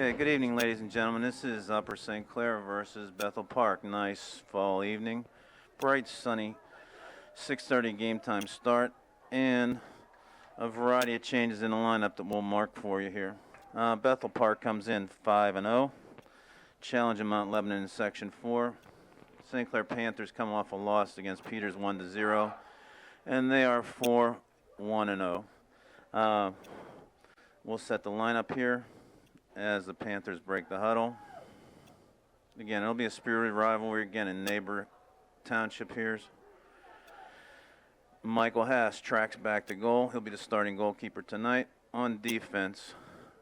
Okay, good evening, ladies and gentlemen. This is Upper St. Clair versus Bethel Park. Nice fall evening, bright, sunny, 6:30 game time start, and a variety of changes in the lineup that we'll mark for you here. Bethel Park comes in 5-0, challenging Mount Lebanon in Section 4. St. Clair Panthers come off a loss against Peters 1-0, and they are 4-1-0. We'll set the lineup here as the Panthers break the huddle. Again, it'll be a spirited rivalry again in neighbor township here. Michael Haas tracks back to goal. He'll be the starting goalkeeper tonight. On defense,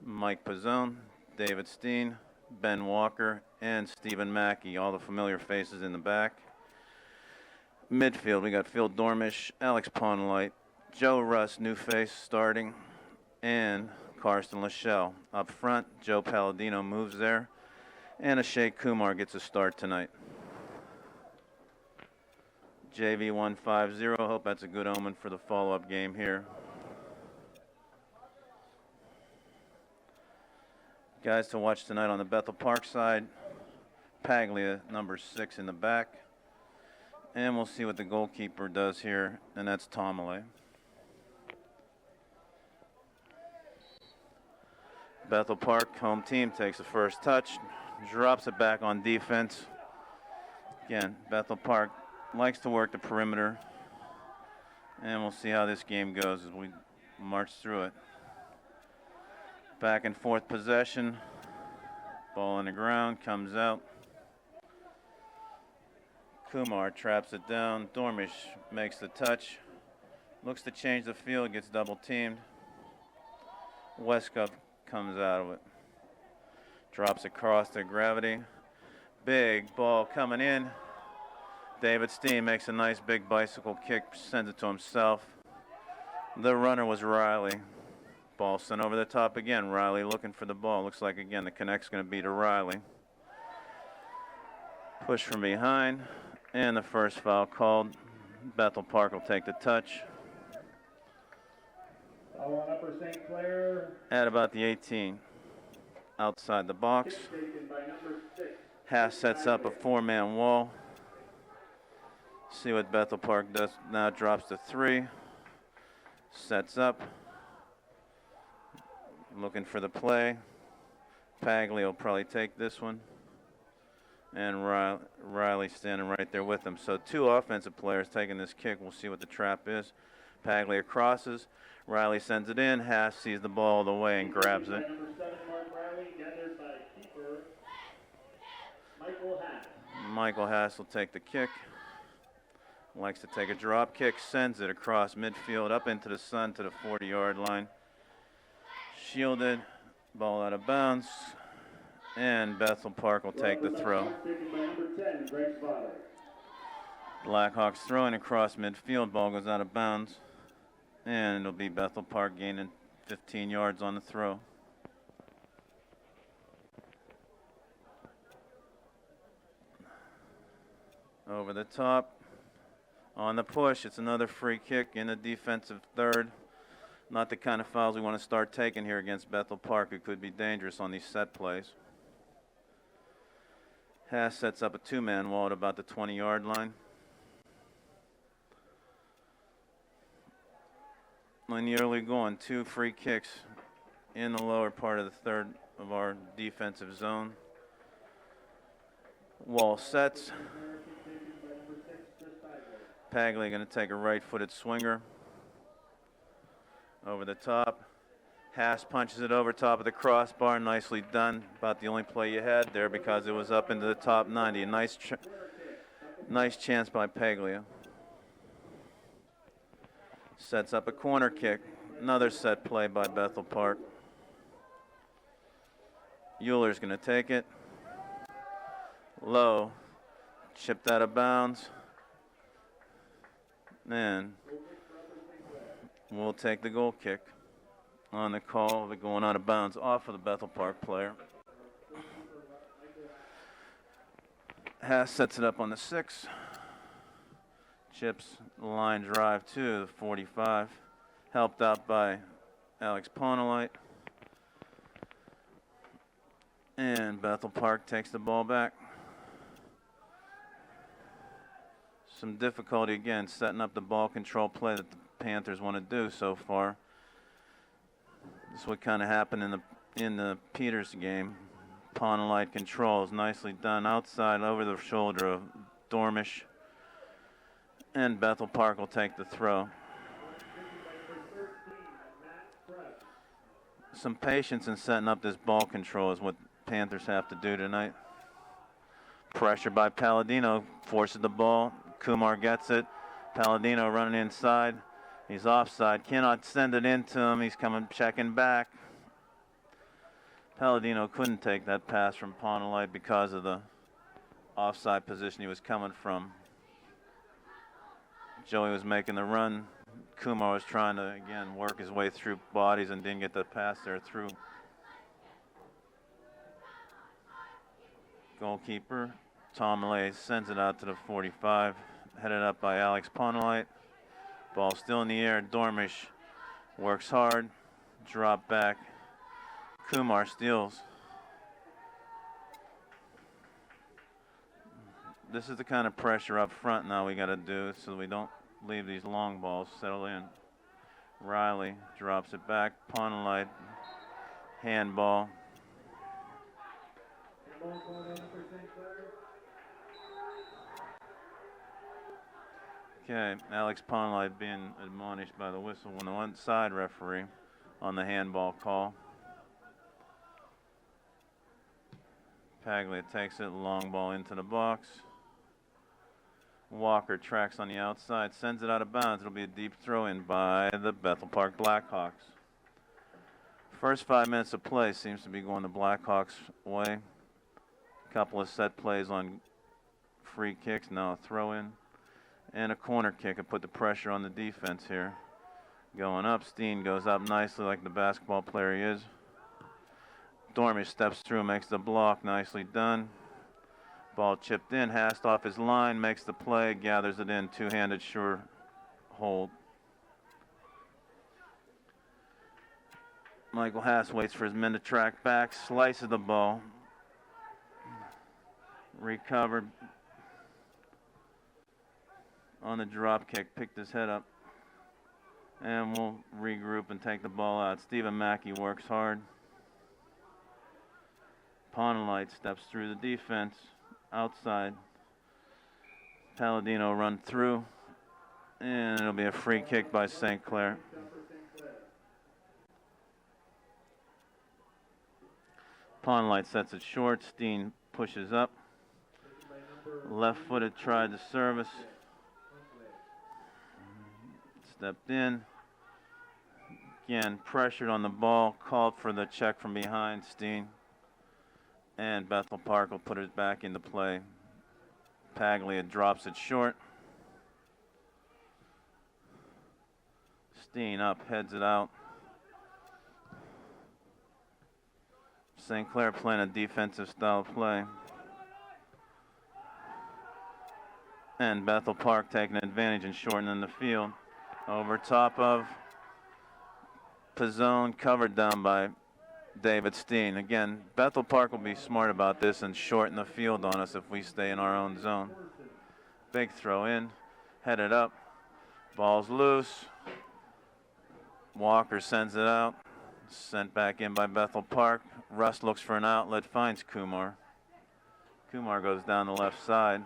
Mike Pizzone, David Steen, Ben Walker, and Stephen Mackey, all the familiar faces in the back. Midfield, we got Phil Dormish, Alex Ponlight, Joe Russ, new face starting, and Karsten Lachelle. Up front, Joe Palladino moves there, and Ashay Kumar gets a start tonight. JV 150, hope that's a good omen for the follow-up game here. Guys to watch tonight on the Bethel Park side, Paglia, number 6 in the back. And we'll see what the goalkeeper does here, and that's Tomale. Bethel Park, home team, takes the first touch, drops it back on defense. Again, Bethel Park likes to work the perimeter, and we'll see how this game goes as we march through it. Back and forth possession, ball on the ground, comes out. Kumar traps it down, Dormish makes the touch, looks to change the field, gets double teamed. Westcup comes out of it, drops across to Gravity. Big ball coming in. David Steen makes a nice big bicycle kick, sends it to himself. The runner was Riley. Ball sent over the top again. Riley looking for the ball. Looks like again the connect's going to be to Riley. Push from behind, and the first foul called. Bethel Park will take the touch. Upper St. Clair. At about the 18, outside the box. Haas sets up a 4-man wall. See what Bethel Park does now. Drops to 3. Sets up. Looking for the play. Paglia will probably take this one. And Riley standing right there with him. So 2 offensive players taking this kick. We'll see what the trap is. Paglia crosses. Riley sends it in. Haas sees the ball all the way and grabs it. Michael Haas will take the kick. Likes to take a drop kick. Sends it across midfield up into the sun to the 40-yard line. Shielded. Ball out of bounds. And Bethel Park will take the throw. Blackhawks throwing across midfield. Ball goes out of bounds. And it'll be Bethel Park gaining 15 yards on the throw. Over the top. On the push, it's another free kick in the defensive third. Not the kind of fouls we want to start taking here against Bethel Park. It could be dangerous on these set plays. Haas sets up a 2-man wall at about the 20-yard line. In the early going, 2 free kicks in the lower part of the third of our defensive zone. Wall sets. Paglia going to take a right-footed swinger. Over the top. Haas punches it over top of the crossbar. Nicely done. About the only play you had there because it was up into the top 90. A nice chance by Paglia. Sets up a corner kick. Another set play by Bethel Park. Euler's going to take it. Low. Chipped out of bounds. And we'll take the goal kick on the call of it going out of bounds off of the Bethel Park player. Haas sets it up on the 6. Chips line drive to the 45. Helped out by Alex Ponlight. And Bethel Park takes the ball back. Some difficulty again setting up the ball control play that the Panthers want to do so far. This is what kind of happened in the Peters game. Pawn light controls, nicely done outside over the shoulder of Dormish. And Bethel Park will take the throw. Some patience in setting up this ball control is what Panthers have to do tonight. Pressure by Palladino forces the ball. Kumar gets it. Palladino running inside. He's offside. Cannot send it into him. He's checking back. Palladino couldn't take that pass from Pawnelite because of the offside position he was coming from. Joey was making the run. Kumar was trying to, again, work his way through bodies and didn't get the pass there through. Goalkeeper, Tom Malay sends it out to the 45, headed up by Alex Pawnelite. Ball still in the air. Dormish works hard, drop back. Kumar steals. This is the kind of pressure up front now we got to do so we don't leave these long balls settle in. Riley drops it back. Pawnelite, handball. Okay, Alex Pawnelite being admonished by the whistle on the one side referee on the handball call. Paglia takes it, long ball into the box. Walker tracks on the outside, sends it out of bounds. It'll be a deep throw in by the Bethel Park Blackhawks. First 5 minutes of play seems to be going the Blackhawks' way. A couple of set plays on free kicks, now a throw in. And a corner kick and put the pressure on the defense here. Going up, Steen goes up nicely like the basketball player he is. Dormish steps through, makes the block, nicely done. Ball chipped in, Hast off his line, makes the play, gathers it in, two-handed sure hold. Michael Hast waits for his men to track back, slices the ball. Recovered on the drop kick, picked his head up. And we'll regroup and take the ball out. Stephen Mackey works hard. Pawnelite steps through the defense, outside. Palladino run through, and it'll be a free kick by St. Clair. Pawnelite sets it short. Steen pushes up. Left-footed tried to service. Stepped in. Again, pressured on the ball, called for the check from behind Steen. And Bethel Park will put it back into play. Paglia drops it short. Steen up, heads it out. St. Clair playing a defensive style play. And Bethel Park taking advantage and shortening the field. Over top of Pizzone, covered down by David Steen. Again, Bethel Park will be smart about this and shorten the field on us if we stay in our own zone. Big throw in, headed up, ball's loose. Walker sends it out, sent back in by Bethel Park. Russ looks for an outlet, finds Kumar. Kumar goes down the left side.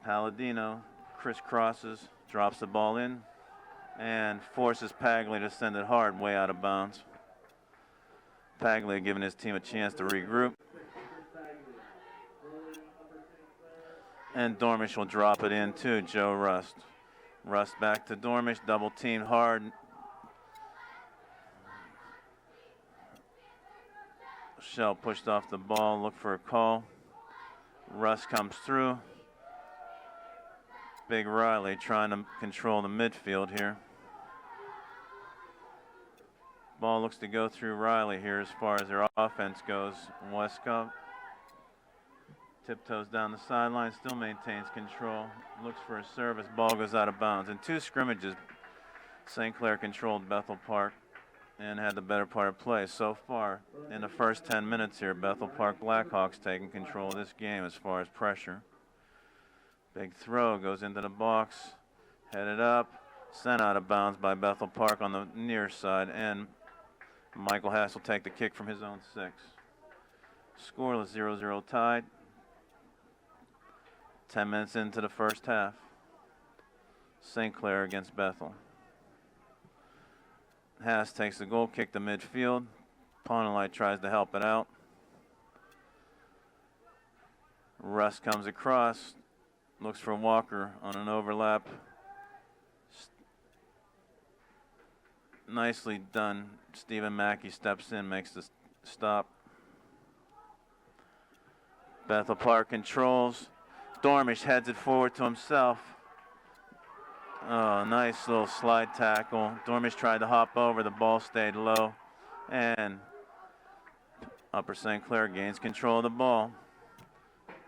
Palladino crisscrosses, drops the ball in, and forces Paglia to send it hard, way out of bounds. Paglia giving his team a chance to regroup. And Dormish will drop it in to Joe Rust. Rust back to Dormish, double teamed hard. Shell pushed off the ball, look for a call. Rust comes through. Big Riley trying to control the midfield here. Ball looks to go through Riley here as far as their offense goes. Westcott tiptoes down the sideline, still maintains control. Looks for a service, ball goes out of bounds. In two scrimmages, St. Clair controlled Bethel Park and had the better part of play. So far, in the first 10 minutes here, Bethel Park Blackhawks taking control of this game as far as pressure. Big throw, goes into the box, headed up, sent out of bounds by Bethel Park on the near side, and Michael Hass will take the kick from his own 6. Scoreless, 0-0 tied. 10 minutes into the first half. St. Clair against Bethel. Haas takes the goal kick to midfield. Ponelite tries to help it out. Russ comes across, looks for Walker on an overlap. Nicely done. Stephen Mackey steps in, makes the stop. Bethel Park controls. Dormish heads it forward to himself. Oh, nice little slide tackle. Dormish tried to hop over. The ball stayed low. And Upper St. Clair gains control of the ball.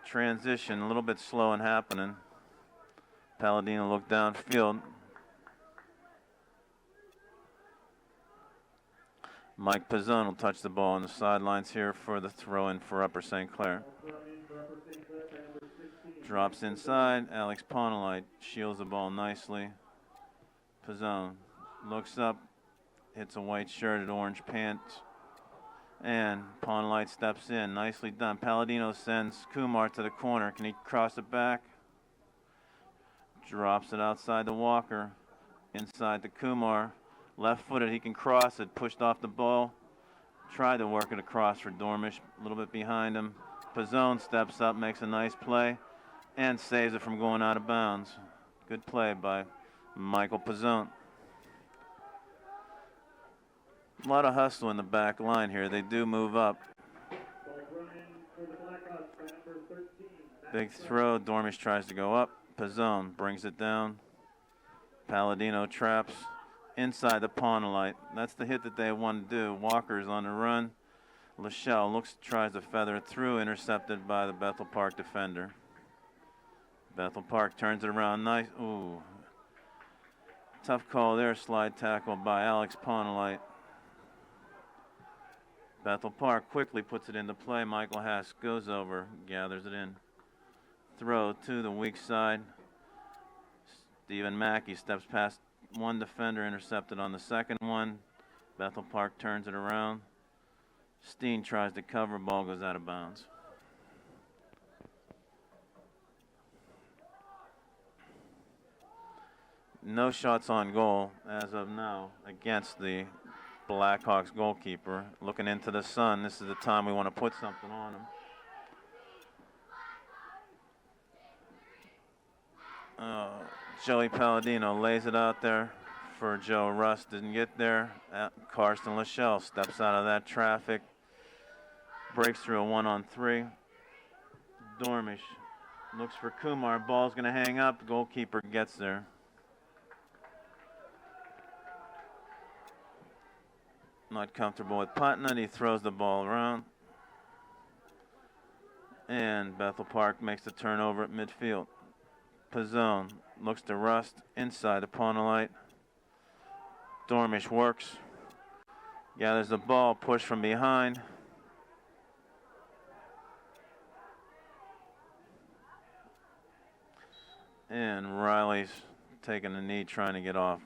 Transition, a little bit slow in happening. Palladino looked downfield. Mike Pizzone will touch the ball on the sidelines here for the throw-in for Upper St. Clair. Drops inside. Alex Ponelite shields the ball nicely. Pizzone looks up, hits a white shirt at orange pants, and Ponelite steps in. Nicely done. Palladino sends Kumar to the corner. Can he cross it back? Drops it outside the Walker. Inside to Kumar. Left-footed, he can cross it. Pushed off the ball. Tried to work it across for Dormish. A little bit behind him. Pizzone steps up, makes a nice play, and saves it from going out of bounds. Good play by Michael Pizzone. A lot of hustle in the back line here. They do move up. Big throw. Dormish tries to go up. Pizzone brings it down. Palladino traps inside the Ponelite. That's the hit that they want to do. Walker's on the run. Lachelle tries to feather it through, intercepted by the Bethel Park defender. Bethel Park turns it around. Nice. Ooh. Tough call there. Slide tackle by Alex Ponelite. Bethel Park quickly puts it into play. Michael Hass goes over, gathers it in. Throw to the weak side. Stephen Mackey steps past one defender, intercepted on the second one. Bethel Park turns it around. Steen tries to cover, ball goes out of bounds. No shots on goal as of now against the Blackhawks goalkeeper. Looking into the sun, this is the time we want to put something on him. Joey Palladino lays it out there for Joe Russ. Didn't get there. Karsten Lachelle steps out of that traffic. Breaks through a 1-on-3. Dormish looks for Kumar. Ball's going to hang up. The goalkeeper gets there. Not comfortable with punting it. He throws the ball around. And Bethel Park makes the turnover at midfield. Pizzone looks to Rust inside the Ponelite. Dormish works. Gathers the ball, push from behind. And Riley's taking a knee, trying to get off.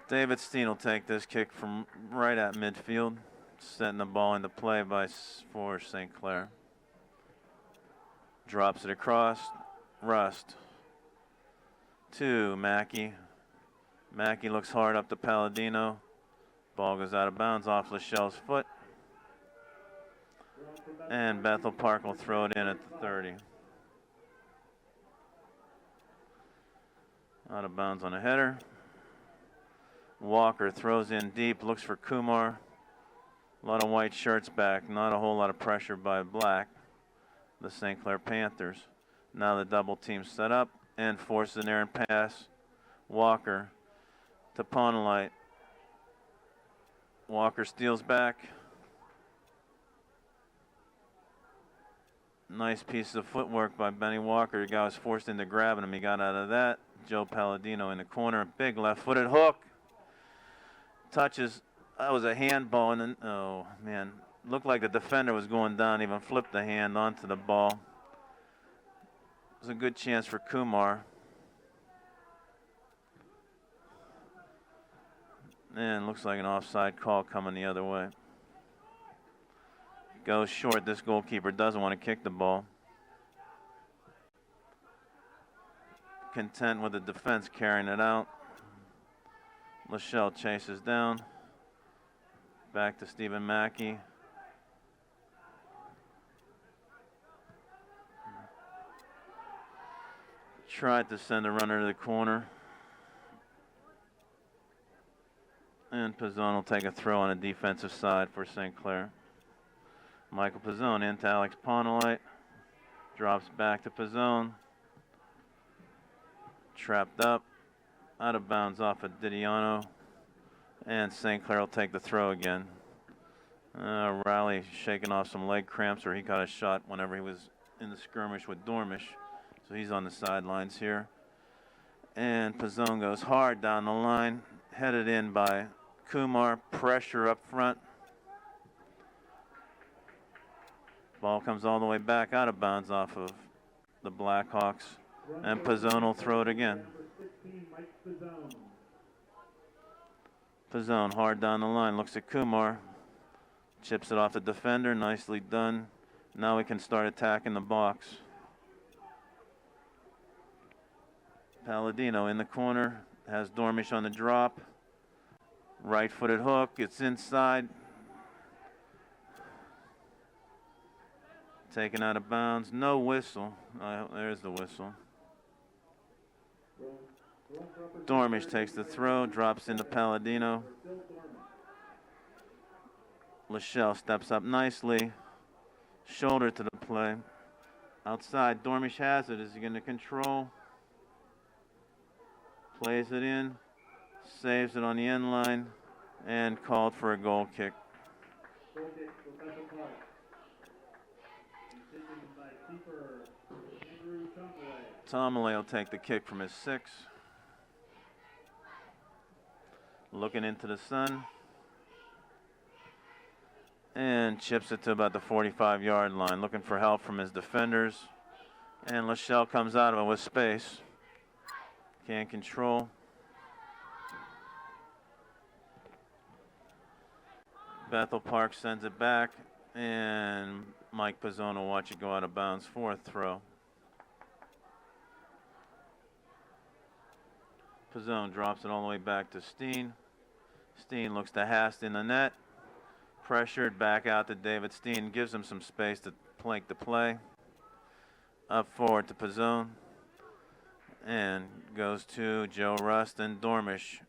David Steen will take this kick from right at midfield, setting the ball into play for St. Clair. Drops it across. Rust to Mackey. Mackey looks hard up to Palladino. Ball goes out of bounds off Lachelle's foot. And Bethel Park will throw it in at the 30. Out of bounds on a header. Walker throws in deep, looks for Kumar. A lot of white shirts back, not a whole lot of pressure by black. The St. Clair Panthers. Now the double team set up and forces an errant pass. Walker to Ponelite. Walker steals back. Nice piece of footwork by Benny Walker. The guy was forced into grabbing him. He got out of that. Joe Palladino in the corner. Big left-footed hook. Touches. That was a handball, and then, oh man, looked like the defender was going down. Even flipped the hand onto the ball. It was a good chance for Kumar. And looks like an offside call coming the other way. Goes short. This goalkeeper doesn't want to kick the ball. Content with the defense carrying it out. Lachelle chases down. Back to Stephen Mackey. Tried to send a runner to the corner. And Pizzone will take a throw on the defensive side for St. Clair. Michael Pizzone into Alex Ponolite. Drops back to Pizzone. Trapped up. Out of bounds off of Didiano. And St. Clair will take the throw again. Riley shaking off some leg cramps, or he got a shot whenever he was in the skirmish with Dormish. So he's on the sidelines here. And Pizzone goes hard down the line. Headed in by Kumar. Pressure up front. Ball comes all the way back out of bounds off of the Blackhawks. And Pizzone will throw it again. Pizzone hard down the line. Looks at Kumar. Chips it off the defender. Nicely done. Now we can start attacking the box. Palladino in the corner. Has Dormish on the drop. Right-footed hook. It's inside. Taken out of bounds. No whistle. There's the whistle. Dormish takes the throw. Drops into Palladino. Lachelle steps up nicely. Shoulder to the play. Outside. Dormish has it. Is he going to control? Plays it in. Saves it on the end line. And called for a goal kick. Tomalay will take the kick from his 6. Looking into the sun. And chips it to about the 45-yard line. Looking for help from his defenders. And Lachelle comes out of it with space. Can't control. Bethel Park sends it back. And Mike Pizzone will watch it go out of bounds. 4th throw. Pizzone drops it all the way back to Steen. Steen looks to Hast in the net. Pressured back out to David Steen. Gives him some space to plank the play. Up forward to Pizzone. And goes to Joe Rust and Dormish.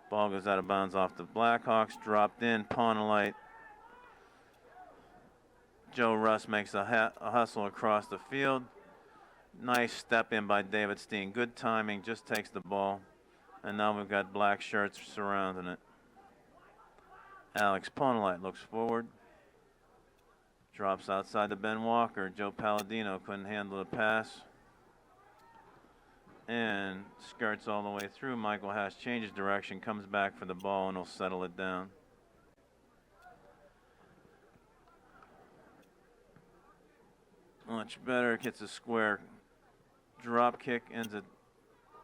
Ball goes out of bounds off the Blackhawks. Dropped in. Ponolite. Joe Rust makes a hustle across the field. Nice step in by David Steen. Good timing. Just takes the ball. And now we've got black shirts surrounding it. Alex Ponolite looks forward. Drops outside to Ben Walker. Joe Palladino couldn't handle the pass. And skirts all the way through. Michael Hash changes direction, comes back for the ball, and will settle it down. Much better. Gets a square drop kick, ends it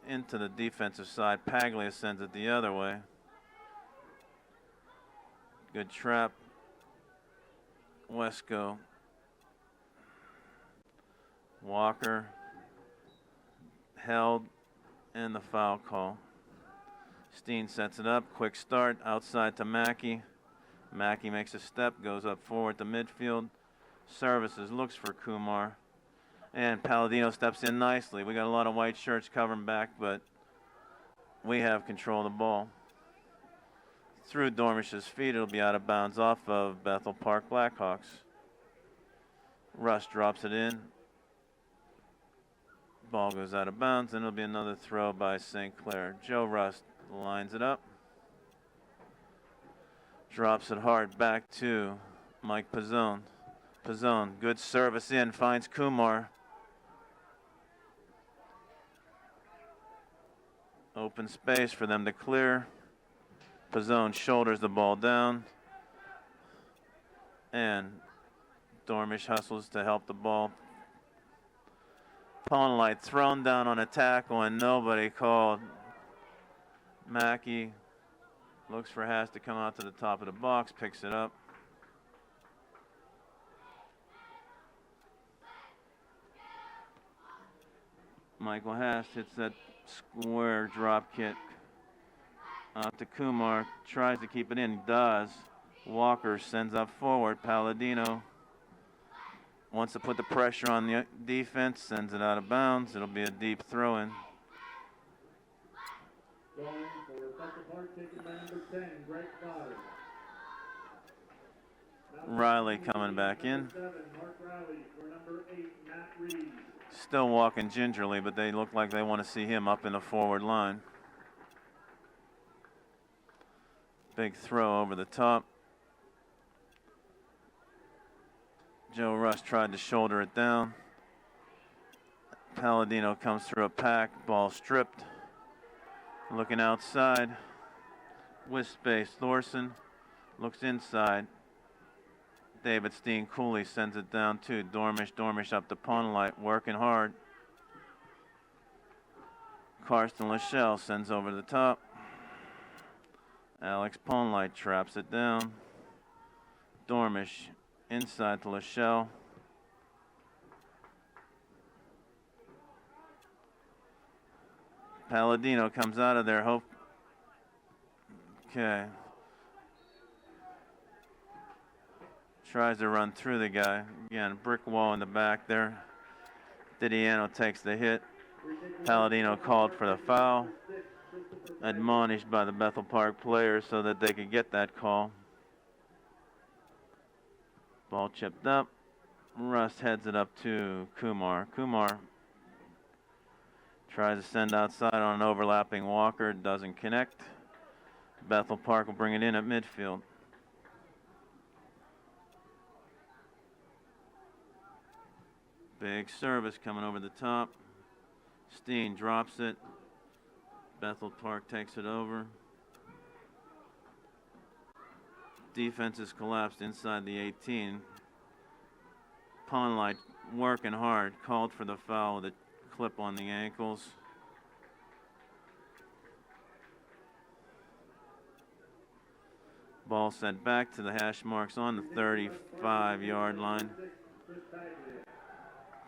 into the defensive side. Paglia sends it the other way. Good trap. Wesco. Walker. Held. And the foul call. Steen sets it up. Quick start. Outside to Mackey. Mackey makes a step. Goes up forward to midfield. Services. Looks for Kumar. And Palladino steps in nicely. We got a lot of white shirts covering back, but we have control of the ball. Through Dormish's feet, it'll be out of bounds off of Bethel Park Blackhawks. Russ drops it in. Ball goes out of bounds, and it'll be another throw by St. Clair. Joe Rust lines it up. Drops it hard back to Mike Pizzone. Pizzone, good service in, finds Kumar. Open space for them to clear. Pizzone shoulders the ball down. And Dormish hustles to help the ball. Pawnlight thrown down on a tackle and nobody called. Mackey looks for Haas to come out to the top of the box, picks it up. Michael Haas hits that square drop kick out to Kumar, tries to keep it in, does. Walker sends up forward. Palladino wants to put the pressure on the defense, sends it out of bounds. It'll be a deep throw in. Going for Bethel Park, taken by number 10, Greg Fodder. Riley coming back in. 7, Mark Riley for number 8, Matt Reed. Still walking gingerly, but they look like they want to see him up in the forward line. Big throw over the top. Joe Rush tried to shoulder it down. Palladino comes through a pack, ball stripped. Looking outside. With space, Thorson looks inside. David Steen Cooley sends it down to Dormish. Dormish up to Pawnlight, working hard. Karsten Lachelle sends over the top. Alex Pawnlight traps it down. Dormish inside to Lachelle. Palladino comes out of there. Okay. Tries to run through the guy. Again, brick wall in the back there. Didiano takes the hit. Palladino called for the foul. Admonished by the Bethel Park players so that they could get that call. Ball chipped up. Rust heads it up to Kumar. Kumar tries to send outside on an overlapping Walker. Doesn't connect. Bethel Park will bring it in at midfield. Big service coming over the top. Steen drops it. Bethel Park takes it over. Defense is collapsed inside the 18. Pawnlight working hard. Called for the foul with a clip on the ankles. Ball sent back to the hash marks on the 35-yard line.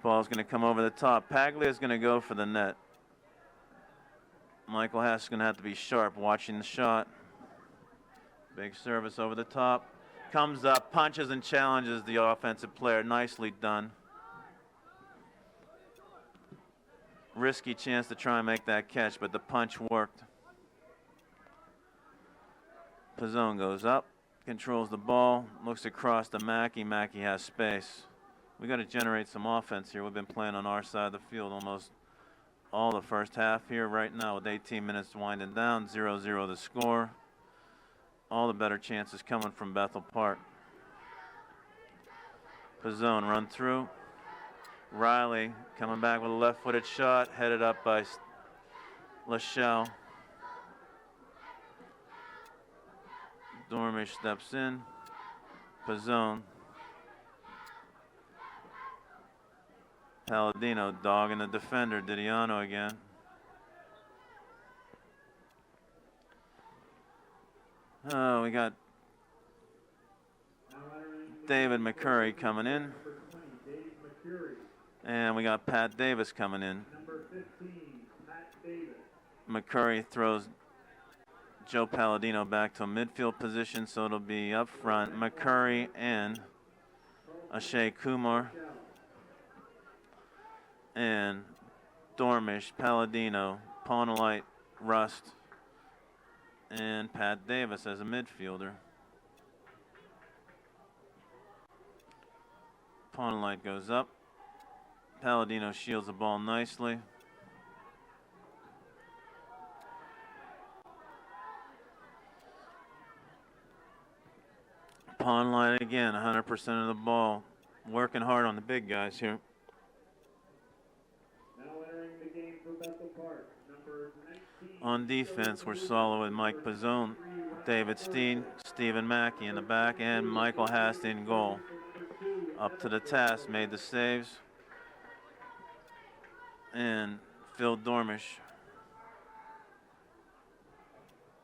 Ball's going to come over the top. Paglia is going to go for the net. Michael Haas is going to have to be sharp watching the shot. Big service over the top. Comes up, punches and challenges the offensive player. Nicely done. Risky chance to try and make that catch, but the punch worked. Pizzone goes up, controls the ball, looks across to Mackey. Mackey has space. We got to generate some offense here. We've been playing on our side of the field almost all the first half here right now with 18 minutes winding down, 0-0 the score. All the better chances coming from Bethel Park. Pizzone run through. Riley coming back with a left-footed shot, headed up by Lachelle. Dormish steps in. Pizzone. Palladino dogging the defender, Didiano again. Oh, we got David McCurry coming in. And we got Pat Davis coming in. Number 15, Pat Davis. McCurry throws Joe Palladino back to a midfield position, so it'll be up front. McCurry and Ashay Kumar. And Dormish, Palladino, Pawnlight, Rust, and Pat Davis as a midfielder. Pawnlight goes up. Palladino shields the ball nicely. Pawnlight again, 100% of the ball. Working hard on the big guys here. Now entering the game for Bethel Park, number 19. On defense, we're solo with Mike Pizzone, David Steen, Stephen Mackey in the back, and Michael Hast in goal. Up to the task, made the saves. And Phil Dormish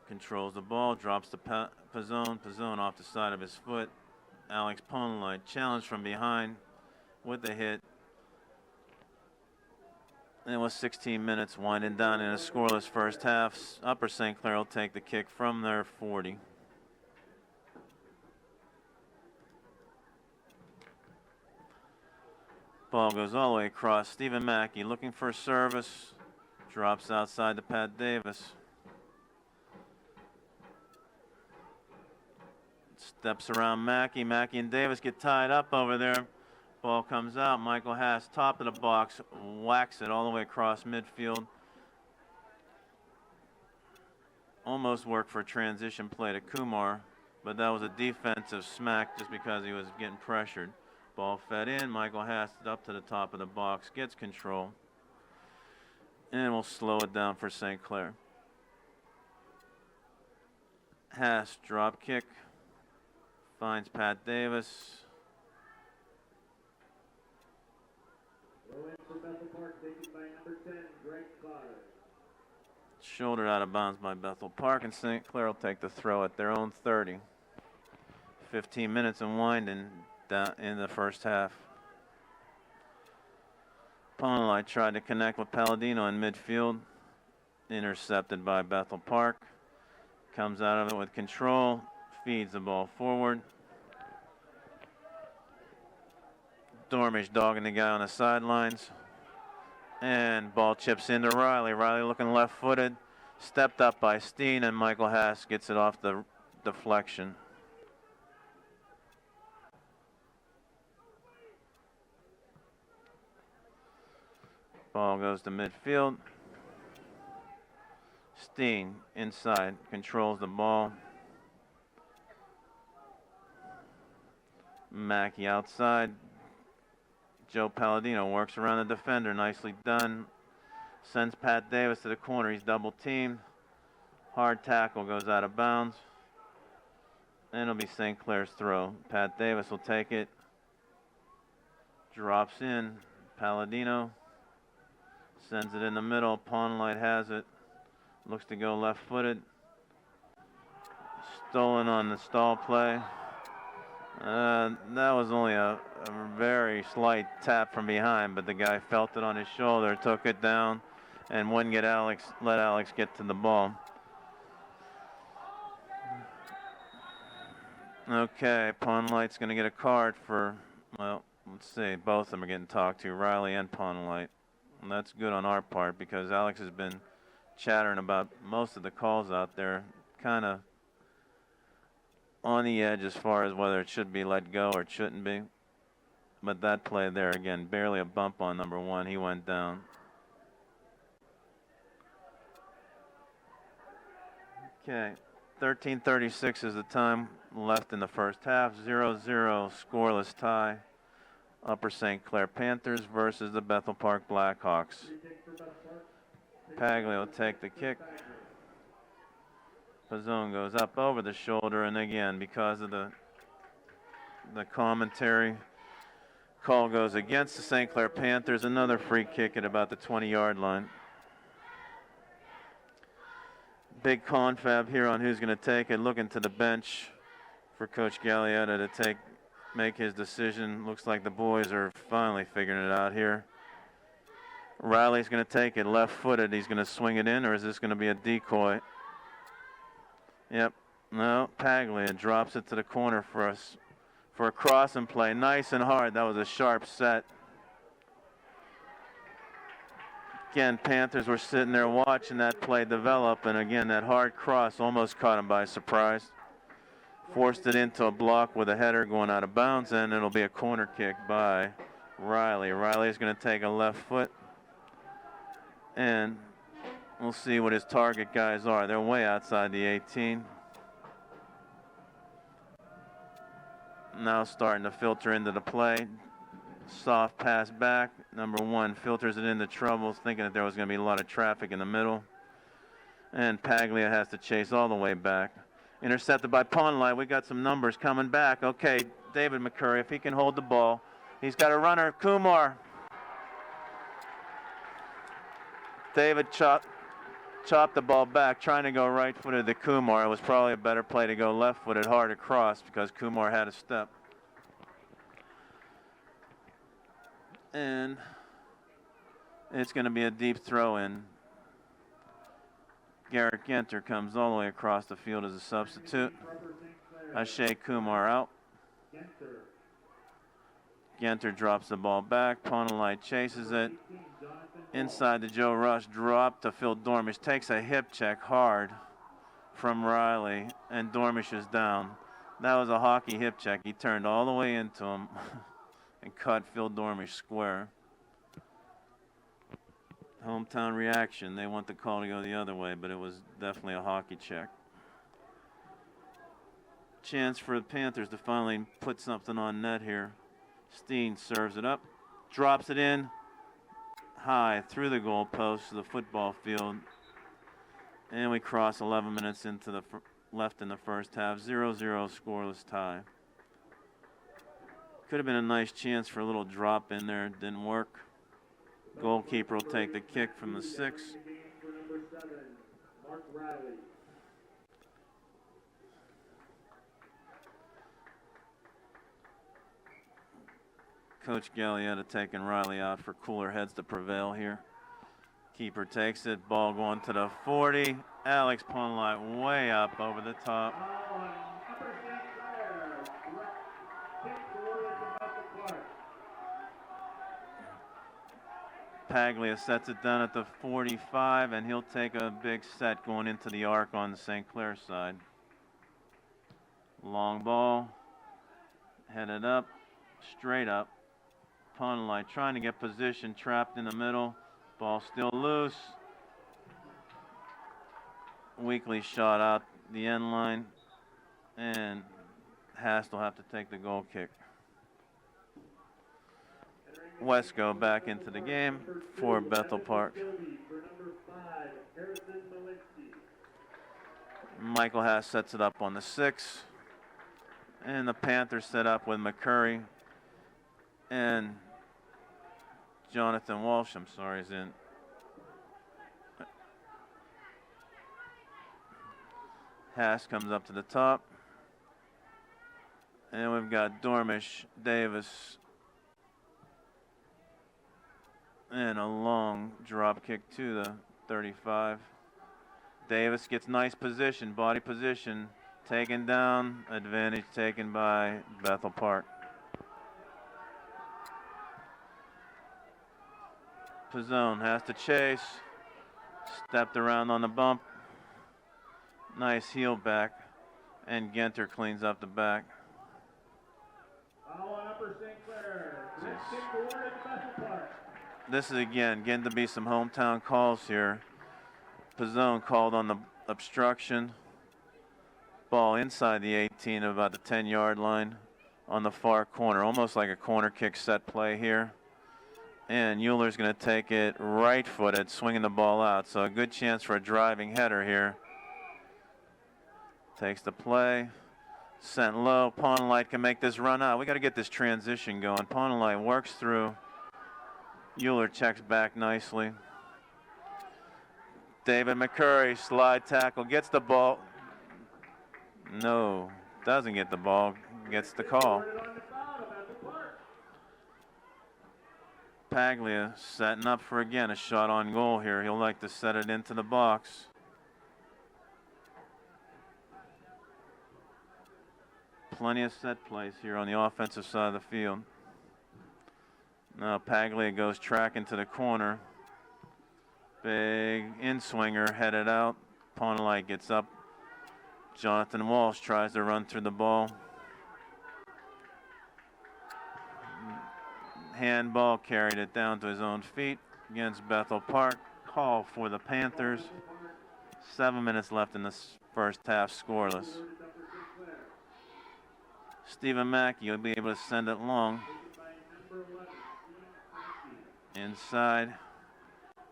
controls the ball, drops to Pizzone. Pizzone off the side of his foot. Alex Ponlight challenged from behind with the hit. And it was 16 minutes winding down in a scoreless first half. Upper St. Clair will take the kick from their 40. Ball goes all the way across. Stephen Mackey looking for a service. Drops outside to Pat Davis. Steps around Mackey. Mackey and Davis get tied up over there. Ball comes out. Michael Haas, top of the box, whacks it all the way across midfield. Almost worked for a transition play to Kumar, but that was a defensive smack just because he was getting pressured. Ball fed in. Michael Haas up to the top of the box, gets control, and we'll slow it down for St. Clair. Haas, drop kick, finds Pat Davis. Shouldered out of bounds by Bethel Park, and St. Clair will take the throw at their own 30. 15 minutes and winding down in the first half. Ponlight tried to connect with Palladino in midfield. Intercepted by Bethel Park. Comes out of it with control. Feeds the ball forward. Dormish dogging the guy on the sidelines. And ball chips into Riley. Riley looking left-footed. Stepped up by Steen, and Michael Haas gets it off the deflection. Ball goes to midfield. Steen inside, controls the ball. Mackey outside. Joe Palladino works around the defender, nicely done. Sends Pat Davis to the corner, he's double teamed. Hard tackle goes out of bounds. And it'll be St. Clair's throw. Pat Davis will take it. Drops in, Palladino. Sends it in the middle, Ponlight has it. Looks to go left-footed. Stolen on the stall play. That was only a very slight tap from behind, but the guy felt it on his shoulder, took it down, and wouldn't let Alex get to the ball. Okay, Ponlight's going to get a card for, well, let's see, both of them are getting talked to, Riley and Ponlight. And that's good on our part because Alex has been chattering about most of the calls out there, kind of on the edge as far as whether it should be let go or it shouldn't be. But that play there, again, barely a bump on number one. He went down. Okay, 13:36 is the time left in the first half. 0-0 scoreless tie. Upper St. Clair Panthers versus the Bethel Park Blackhawks. Paglia will take the kick. Pizzone goes up over the shoulder, and again, because of the commentary, call goes against the St. Clair Panthers. Another free kick at about the 20-yard line. Big confab here on who's going to take it. Looking to the bench for Coach Gallietta to make his decision. Looks like the boys are finally figuring it out here. Riley's going to take it left-footed. He's going to swing it in, or is this going to be a decoy? Yep. No, Paglia drops it to the corner for us for a crossing play. Nice and hard. That was a sharp set. Again, Panthers were sitting there watching that play develop, and again, that hard cross almost caught him by surprise. Forced it into a block with a header going out of bounds, and it'll be a corner kick by Riley. Riley's going to take a left foot, and we'll see what his target guys are. They're way outside the 18. Now starting to filter into the play. Soft pass back. Number one filters it into trouble, thinking that there was going to be a lot of traffic in the middle. And Paglia has to chase all the way back. Intercepted by Pawnlight. We got some numbers coming back. Okay, David McCurry, if he can hold the ball. He's got a runner, Kumar. David chopped the ball back, trying to go right-footed to Kumar. It was probably a better play to go left-footed hard across because Kumar had a step. And it's going to be a deep throw in. Garrett Genter comes all the way across the field as a substitute. Ashay Kumar out. Genter drops the ball back. Ponalite chases it. Inside the Joe Rush drop to Phil Dormish. Takes a hip check hard from Riley, and Dormish is down. That was a hockey hip check. He turned all the way into him and cut Phil Dormish square. Hometown reaction. They want the call to go the other way, but it was definitely a hockey check. Chance for the Panthers to finally put something on net here. Steen serves it up, drops it in high through the goalpost to the football field. And we cross 11 minutes into the left in the first half. 0-0 scoreless tie. Could have been a nice chance for a little drop in there. Didn't work. Goalkeeper will take the kick from the 6. Coach Gallietta taking Riley out for cooler heads to prevail here. Keeper takes it. Ball going to the 40. Alex Ponlight way up over the top. Paglia sets it down at the 45, and he'll take a big set going into the arc on the St. Clair side. Long ball, headed up, straight up. Ponlight trying to get position, trapped in the middle. Ball still loose. Weekly shot out the end line, and Hast will have to take the goal kick. Wesco back into the game for Bethel Park. Michael Haas sets it up on the 6. And the Panthers set up with McCurry and Jonathan Walsh, is in. Haas comes up to the top. And we've got Dormish, Davis, and a long drop kick to the 35. Davis gets nice position, body position, taken down, advantage taken by Bethel Park. Pizzone has to chase, stepped around on the bump, nice heel back, and Genter cleans up the back. This is again getting to be some hometown calls here. Pizzone called on the obstruction. Ball inside the 18 of about the 10-yard line on the far corner, almost like a corner kick set play here. And Euler's going to take it right-footed, swinging the ball out. So a good chance for a driving header here. Takes the play. Sent low. Ponlight can make this run out. We got to get this transition going. Ponlight works through. Euler checks back nicely. David McCurry, slide tackle, gets the ball. No, doesn't get the ball, gets the call. Paglia setting up for, again, a shot on goal here. He'll like to set it into the box. Plenty of set plays here on the offensive side of the field. Now Paglia goes tracking to the corner. Big in-swinger headed out. Ponlight gets up. Jonathan Walsh tries to run through the ball. Handball carried it down to his own feet against Bethel Park. Call for the Panthers. 7 minutes left in the first half, scoreless. Stephen Mackey will be able to send it long. Inside.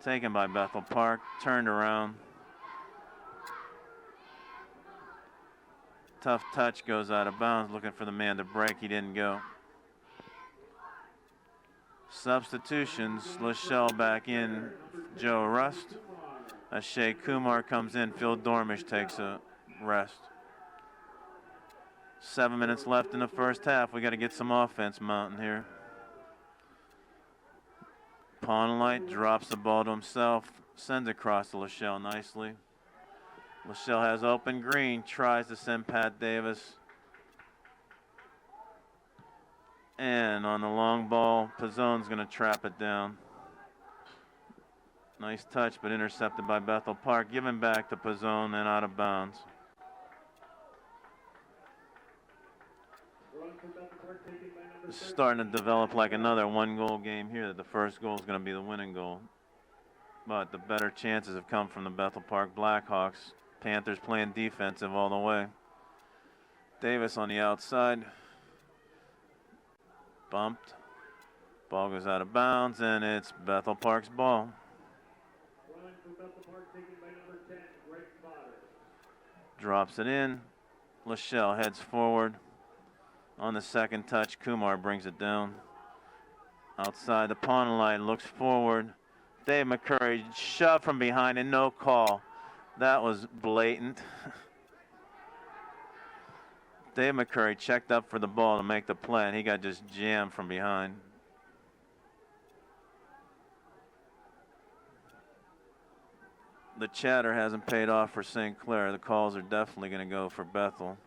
Taken by Bethel Park. Turned around. Tough touch, goes out of bounds, looking for the man to break. He didn't go. Substitutions, Lachelle back in, Joe Rust. Shea Kumar comes in, Phil Dormish takes a rest. 7 minutes left in the first half. We got to get some offense mounting here. Pawnlight drops the ball to himself, sends it across to Lachelle nicely. Lachelle has open green, tries to send Pat Davis. And on the long ball, Pizzone's going to trap it down. Nice touch, but intercepted by Bethel Park. Given back to Pizzone and out of bounds. It's starting to develop like another one-goal game here. That the first goal is going to be the winning goal. But the better chances have come from the Bethel Park Blackhawks. Panthers playing defensive all the way. Davis on the outside. Bumped. Ball goes out of bounds, and it's Bethel Park's ball. Drops it in. Lachelle heads forward. On the second touch, Kumar brings it down. Outside the pawn line, looks forward. Dave McCurry shoved from behind and no call. That was blatant. Dave McCurry checked up for the ball to make the play, and he got just jammed from behind. The chatter hasn't paid off for St. Clair. The calls are definitely going to go for Bethel.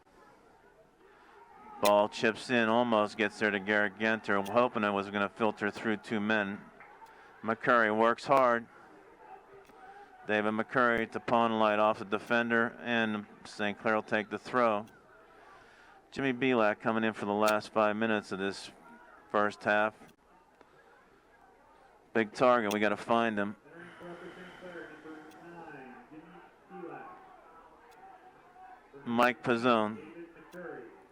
Ball chips in, almost gets there to Garrett Genter, hoping it was going to filter through two men. McCurry works hard. David McCurry to Pawnlight off the defender, and St. Clair will take the throw. Jimmy Belak coming in for the last 5 minutes of this first half. Big target, we got to find him. Mike Pizzone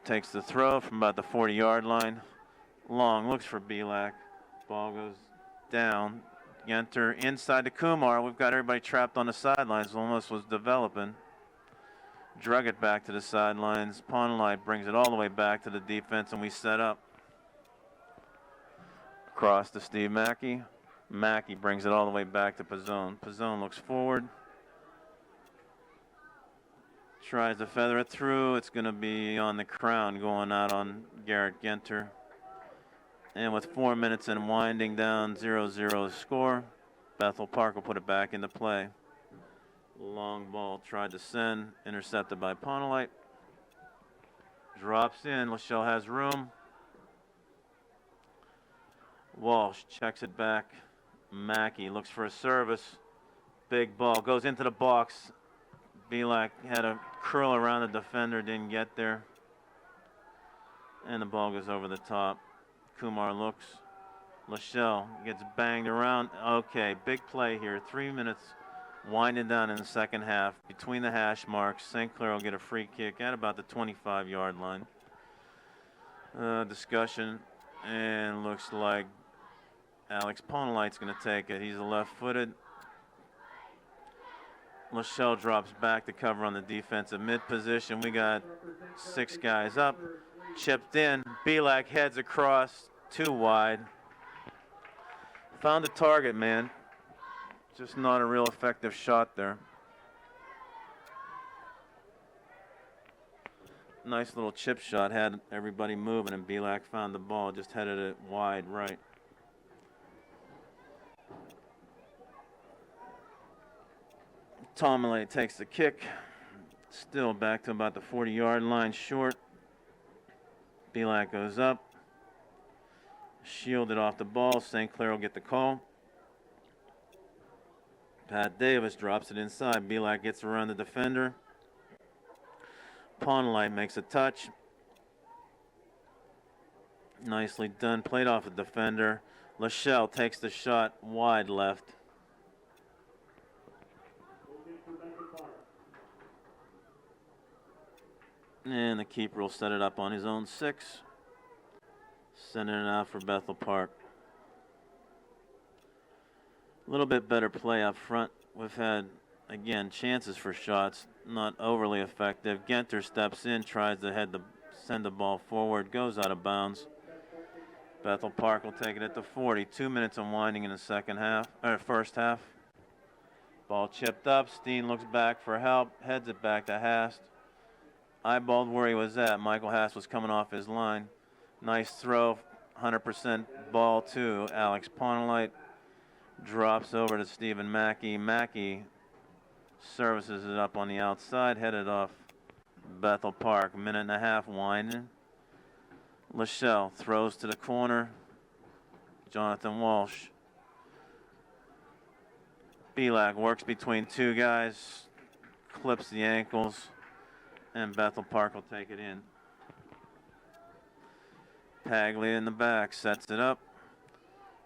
takes the throw from about the 40-yard line. Long, looks for Belak. Ball goes down. Genter inside to Kumar. We've got everybody trapped on the sidelines. Almost was developing. Drug it back to the sidelines. Pawnlight brings it all the way back to the defense, and we set up. Cross to Steve Mackey. Mackey brings it all the way back to Pizzone. Pizzone looks forward. Tries to feather it through. It's going to be on the crown, going out on Garrett Genter. And with 4 minutes and winding down, 0-0 score, Bethel Park will put it back into play. Long ball tried to send, intercepted by Pawnlight. Drops in, Lachelle has room. Walsh checks it back. Mackey looks for a service. Big ball, goes into the box. Belak had a curl around the defender, didn't get there. And the ball goes over the top. Kumar looks. Lachelle gets banged around. Okay, big play here. 3 minutes winding down in the second half. Between the hash marks, St. Clair will get a free kick at about the 25-yard line. Discussion, and looks like Alex Pawnlight's going to take it. He's a left-footed. Lachelle drops back to cover on the defensive mid position. We got 6 guys up. Chipped in. Belak heads across. Too wide. Found the target, man. Just not a real effective shot there. Nice little chip shot. Had everybody moving, and Belak found the ball. Just headed it wide right. Tomalay takes the kick. Still back to about the 40-yard line, short. Belak goes up. Shielded off the ball. St. Clair will get the call. Pat Davis drops it inside. Belak gets around the defender. Pawnlight makes a touch. Nicely done. Played off the defender. Lachelle takes the shot wide left. And the keeper will set it up on his own 6. Sending it out for Bethel Park. A little bit better play up front. We've had Again, chances for shots, not overly effective. Genter steps in, tries to send the ball forward, goes out of bounds. Bethel Park will take it at the 40. 2 minutes unwinding in the first half. Ball chipped up. Steen looks back for help, heads it back to Hast. Eyeballed where he was at. Michael Hast was coming off his line. Nice throw, 100% ball to Alex Ponelite. Drops over to Stephen Mackey. Mackey services it up on the outside, headed off Bethel Park. Minute and a half winding. Lachelle throws to the corner. Jonathan Walsh. Belak works between two guys, clips the ankles, and Bethel Park will take it in. Paglia in the back, sets it up.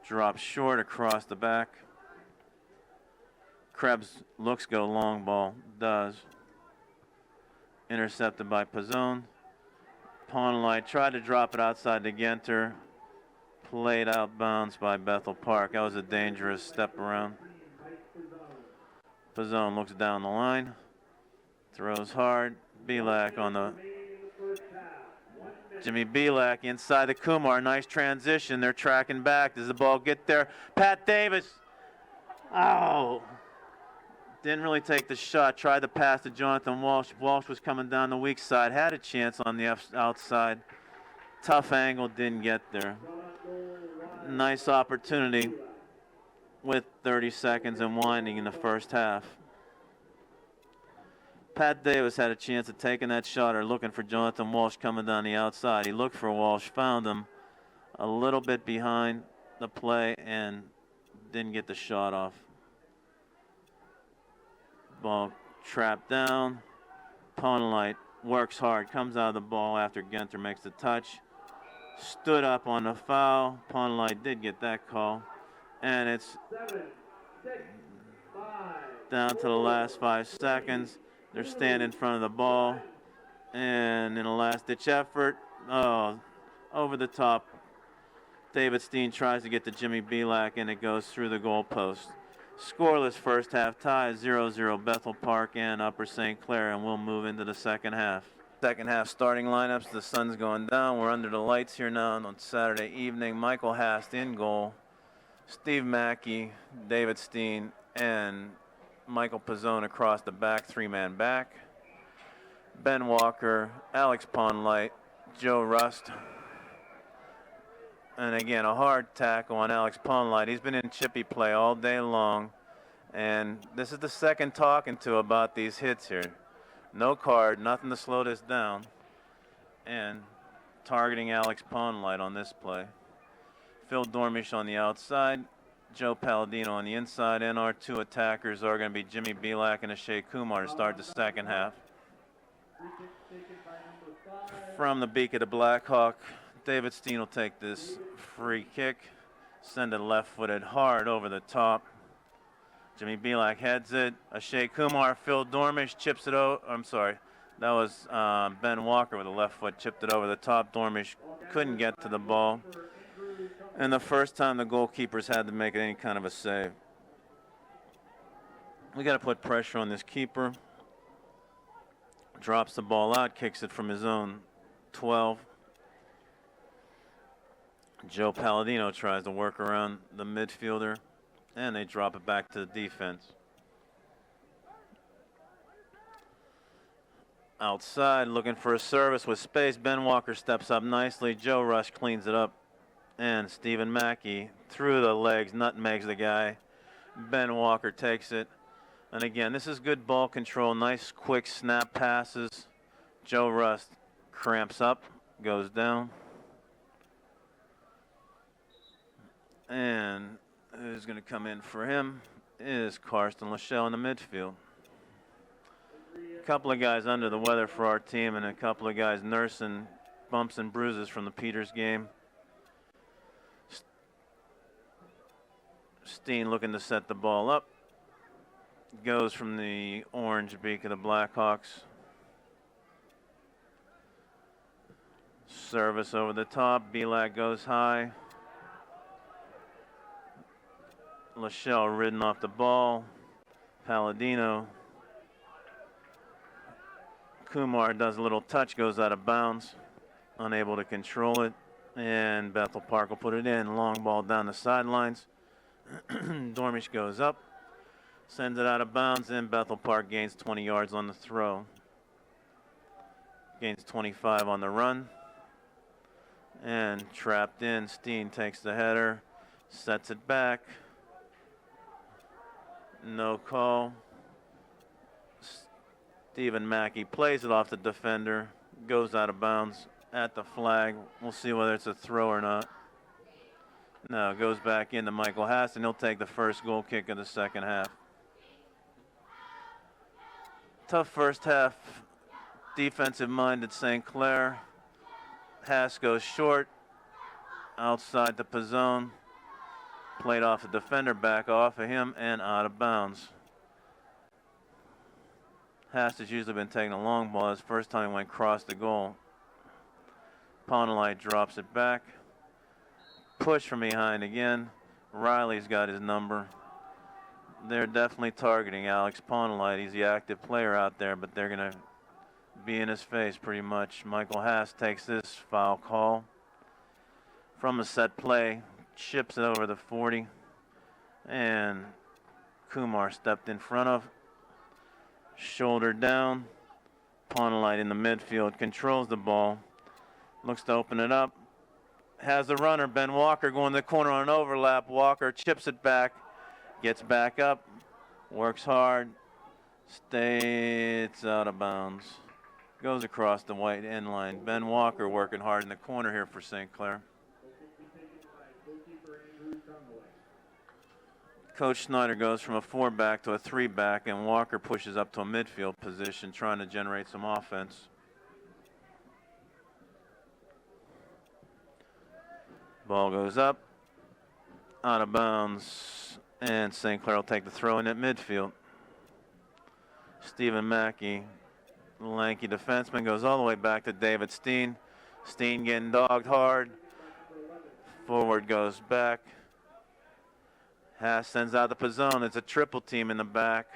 Drops short across the back. Krebs looks go long ball, does. Intercepted by Pizzone. Ponelite tried to drop it outside to Genter. Played out bounds by Bethel Park. That was a dangerous step around. Pizzone looks down the line. Throws hard. Belak on the... Jimmy Belak inside the Kumar. Nice transition. They're tracking back. Does the ball get there? Pat Davis. Oh. Didn't really take the shot. Tried to pass to Jonathan Walsh. Walsh was coming down the weak side. Had a chance on the outside. Tough angle. Didn't get there. Nice opportunity with 30 seconds and winding in the first half. Pat Davis had a chance of taking that shot or looking for Jonathan Walsh coming down the outside. He looked for Walsh, found him a little bit behind the play and didn't get the shot off. Ball trapped down. Ponelite works hard, comes out of the ball after Genter makes the touch. Stood up on the foul. Ponelite did get that call. And it's 7, 6, 5. down to the last 5 seconds. They're standing in front of the ball. And in a last-ditch effort, over the top, David Steen tries to get to Jimmy Belak, and it goes through the goalpost. Scoreless first half tie, 0-0 Bethel Park and Upper St. Clair, and we'll move into the second half. Second half starting lineups, the sun's going down. We're under the lights here now on Saturday evening. Michael Hast in goal. Steve Mackey, David Steen, and Michael Pizzone across the back, 3-man back. Ben Walker, Alex Ponelite, Joe Rust. And again, a hard tackle on Alex Ponelite. He's been in chippy play all day long. And this is the second talking to about these hits here. No card, nothing to slow this down. And targeting Alex Ponelite on this play. Phil Dormish on the outside. Joe Palladino on the inside. And our two attackers are going to be Jimmy Belak and Ashay Kumar to start the second half. From the beak of the Blackhawk, David Steen will take this free kick, send it left-footed hard over the top. Jimmy Belak heads it. Ashay Kumar, Phil Dormish chips it over. I'm sorry, that was Ben Walker with a left foot, chipped it over the top. Dormish couldn't get to the ball. And the first time the goalkeepers had to make any kind of a save. We got to put pressure on this keeper. Drops the ball out, kicks it from his own 12. Joe Palladino tries to work around the midfielder, and they drop it back to the defense. Outside, looking for a service with space. Ben Walker steps up nicely. Joe Rush cleans it up, and Stephen Mackey through the legs nutmegs the guy. Ben Walker takes it. And again, this is good ball control. Nice quick snap passes. Joe Rust cramps up, goes down. And who's going to come in for him is Karsten Lachelle in the midfield. A couple of guys under the weather for our team and a couple of guys nursing bumps and bruises from the Peters game. Steen looking to set the ball up. Goes from the orange beak of the Blackhawks. Service over the top. Belak goes high. Lachelle ridden off the ball. Palladino. Kumar does a little touch, goes out of bounds, unable to control it, and Bethel Park will put it in. Long ball down the sidelines. Dormish goes up, sends it out of bounds, and Bethel Park gains 20 yards on the throw. Gains 25 on the run. And trapped in, Steen takes the header, sets it back. No call. Stephen Mackey plays it off the defender, goes out of bounds at the flag. We'll see whether it's a throw or not. No, goes back into Michael Haas, and he'll take the first goal kick of the second half. Tough first half, defensive-minded St. Clair. Haas goes short, outside the Pizzone. Played off the defender, back off of him, and out of bounds. Haas has usually been taking a long ball. His first time he went across the goal. Ponelite drops it back. Push from behind again. Riley's got his number. They're definitely targeting Alex Ponelite. He's the active player out there, but they're going to be in his face pretty much. Michael Haas takes this foul call from a set play, chips it over the 40, and Kumar stepped in front of, shoulder down. Ponelite in the midfield controls the ball, looks to open it up, has the runner, Ben Walker, going to the corner on an overlap. Walker chips it back, gets back up, works hard, it's out of bounds. Goes across the white end line. Ben Walker working hard in the corner here for St. Clair. Coach Snyder goes from a 4-back to a 3-back, and Walker pushes up to a midfield position, trying to generate some offense. Ball goes up, out of bounds, and St. Clair will take the throw in at midfield. Stephen Mackey, lanky defenseman, goes all the way back to David Steen. Steen getting dogged hard. Forward goes back. Haas sends out the Pizzone. It's a triple team in the back.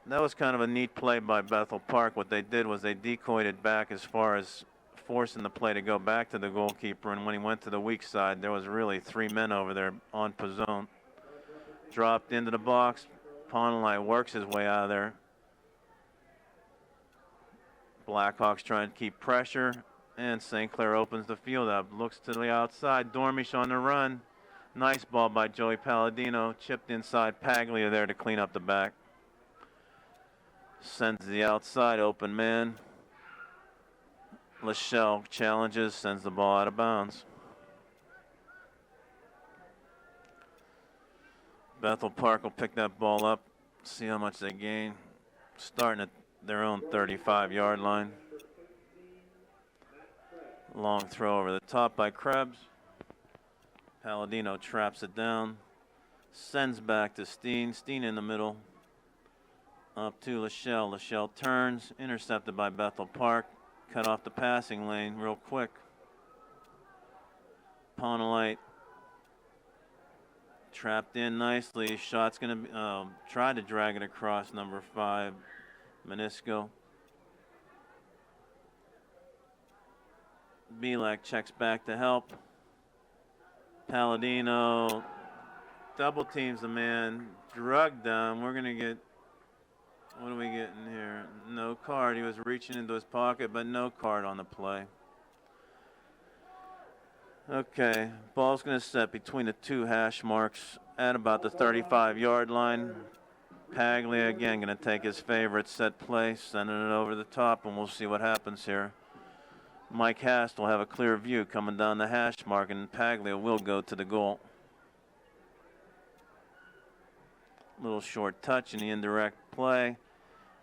That was kind of a neat play by Bethel Park. What they did was they decoyed it back as far as forcing the play to go back to the goalkeeper. And when he went to the weak side, there was really 3 men over there on Pizzone. Dropped into the box. Ponelite works his way out of there. Blackhawks trying to keep pressure, and St. Clair opens the field up. Looks to the outside. Dormish on the run. Nice ball by Joey Palladino. Chipped inside. Paglia there to clean up the back. Sends the outside. Open man. Lachelle challenges. Sends the ball out of bounds. Bethel Park will pick that ball up. See how much they gain. Starting at their own 35-yard line. Long throw over the top by Krebs. Palladino traps it down. Sends back to Steen. Steen in the middle. Up to Lachelle. Lachelle turns. Intercepted by Bethel Park. Cut off the passing lane real quick. Ponelite trapped in nicely. Shot's going to try to drag it across number 5. Menisco. Belak checks back to help. Palladino double teams the man. Drugged down. We're going to get, what are we getting here? No card. He was reaching into his pocket, but no card on the play. Okay, ball's going to set between the 2 hash marks at about the 35-yard line. Paglia again going to take his favorite set play, sending it over the top, and we'll see what happens here. Mike Hast will have a clear view coming down the hash mark, and Paglia will go to the goal. Little short touch in the indirect play.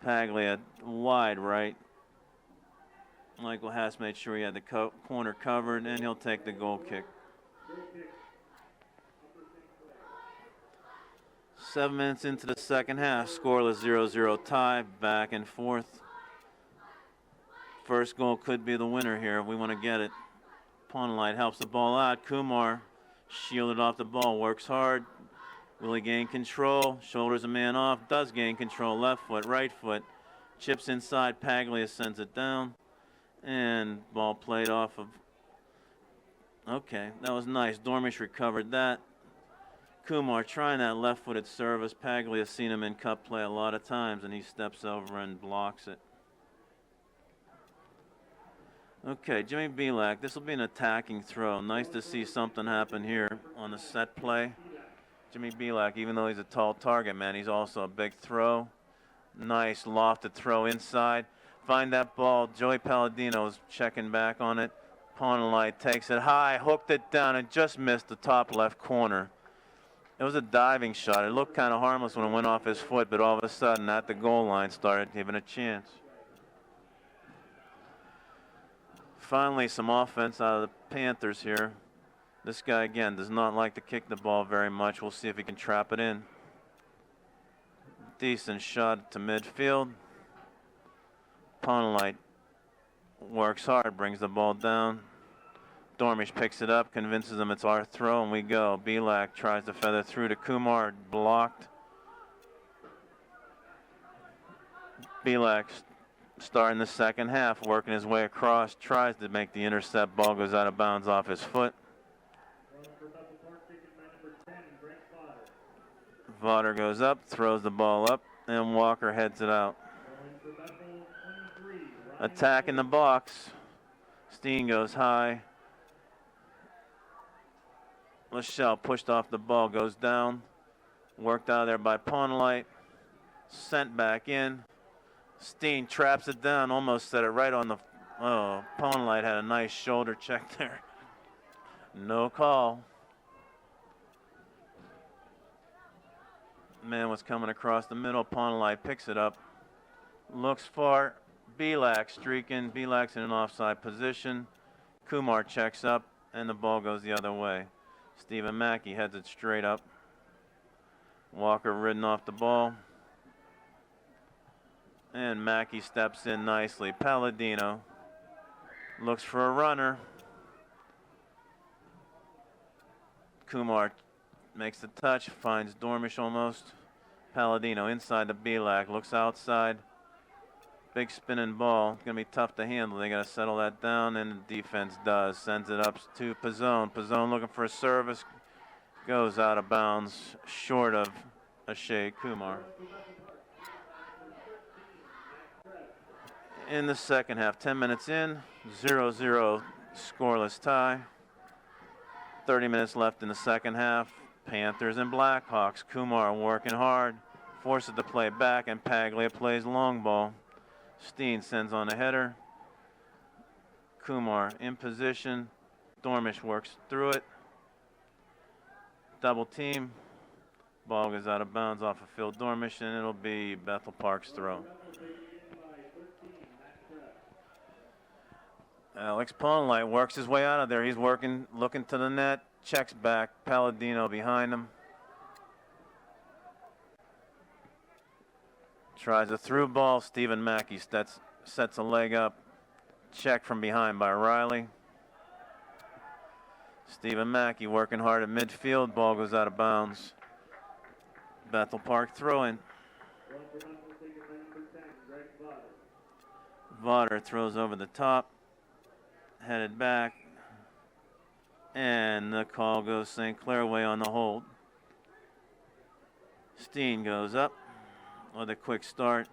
Paglia wide right. Michael Hast made sure he had the corner covered, and he'll take the goal kick. 7 minutes into the second half, scoreless 0-0 tie, back and forth. First goal could be the winner here. We want to get it. Ponelite helps the ball out. Kumar shielded off the ball, works hard. Will he gain control? Shoulders a man off. Does gain control. Left foot, right foot. Chips inside. Paglia sends it down. And ball played off of. Okay, that was nice. Dormish recovered that. Kumar trying that left-footed service. Paglia's seen him in cup play a lot of times, and he steps over and blocks it. Okay, Jimmy Belak, this will be an attacking throw. Nice to see something happen here on the set play. Jimmy Belak, even though he's a tall target man, he's also a big throw. Nice lofted throw inside. Find that ball. Joey Palladino's checking back on it. Pawnlight takes it high, hooked it down, and just missed the top left corner. It was a diving shot. It looked kind of harmless when it went off his foot, but all of a sudden at the goal line started giving a chance. Finally, some offense out of the Panthers here. This guy, again, does not like to kick the ball very much. We'll see if he can trap it in. Decent shot to midfield. Pawnlight works hard, brings the ball down. Dormish picks it up, convinces him it's our throw, and we go. Belak tries to feather through to Kumar, blocked. Belak starting the second half, working his way across, tries to make the intercept. Ball goes out of bounds off his foot. Vaughter goes up, throws the ball up, and Walker heads it out. Attack in the box. Steen goes high. Lachelle pushed off the ball, goes down. Worked out of there by Pawnlight. Sent back in. Steen traps it down, almost set it right on the. Oh, Pawnlight had a nice shoulder check there. No call. Man was coming across the middle. Pawnlight picks it up. Looks for Belak streaking. Belak's in an offside position. Kumar checks up, and the ball goes the other way. Stephen Mackey heads it straight up. Walker ridden off the ball. And Mackey steps in nicely. Palladino looks for a runner. Kumar makes the touch, finds Dormish almost. Palladino inside the Belak, looks outside. Big spinning ball. It's going to be tough to handle. They got to settle that down, and the defense does. Sends it up to Pizzone. Pizzone looking for a service. Goes out of bounds, short of Ashay Kumar. In the second half, 10 minutes in, 0-0 scoreless tie. 30 minutes left in the second half. Panthers and Blackhawks. Kumar working hard. Forces the play back, and Paglia plays long ball. Steen sends on a header. Kumar in position. Dormish works through it. Double team. Ball goes out of bounds off of Phil Dormish, and it'll be Bethel Park's throw. Alex Pawnlight works his way out of there. He's working, looking to the net, checks back. Palladino behind him. Tries a through ball. Stephen Mackey sets a leg up. Check from behind by Riley. Stephen Mackey working hard at midfield. Ball goes out of bounds. Bethel Park throw-in. Vaughter throws over the top. Headed back. And the call goes St. Clair way on the hold. Steen goes up with a quick start.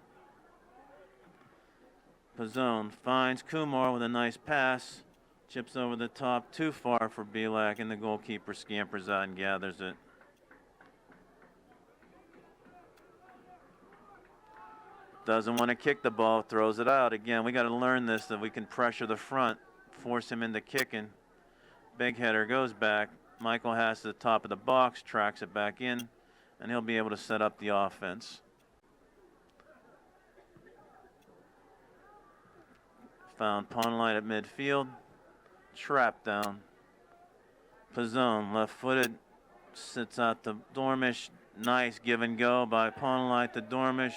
Pizzone finds Kumar with a nice pass. Chips over the top, too far for Belak, and the goalkeeper scampers out and gathers it. Doesn't want to kick the ball, throws it out. Again, we got to learn this, that we can pressure the front, force him into kicking. Big header goes back. Michael Haas to the top of the box, tracks it back in, and he'll be able to set up the offense. Found Pawnlight at midfield. Trap down. Pizzone, left-footed, sits out to Dormish. Nice give and go by Pawnlight to Dormish.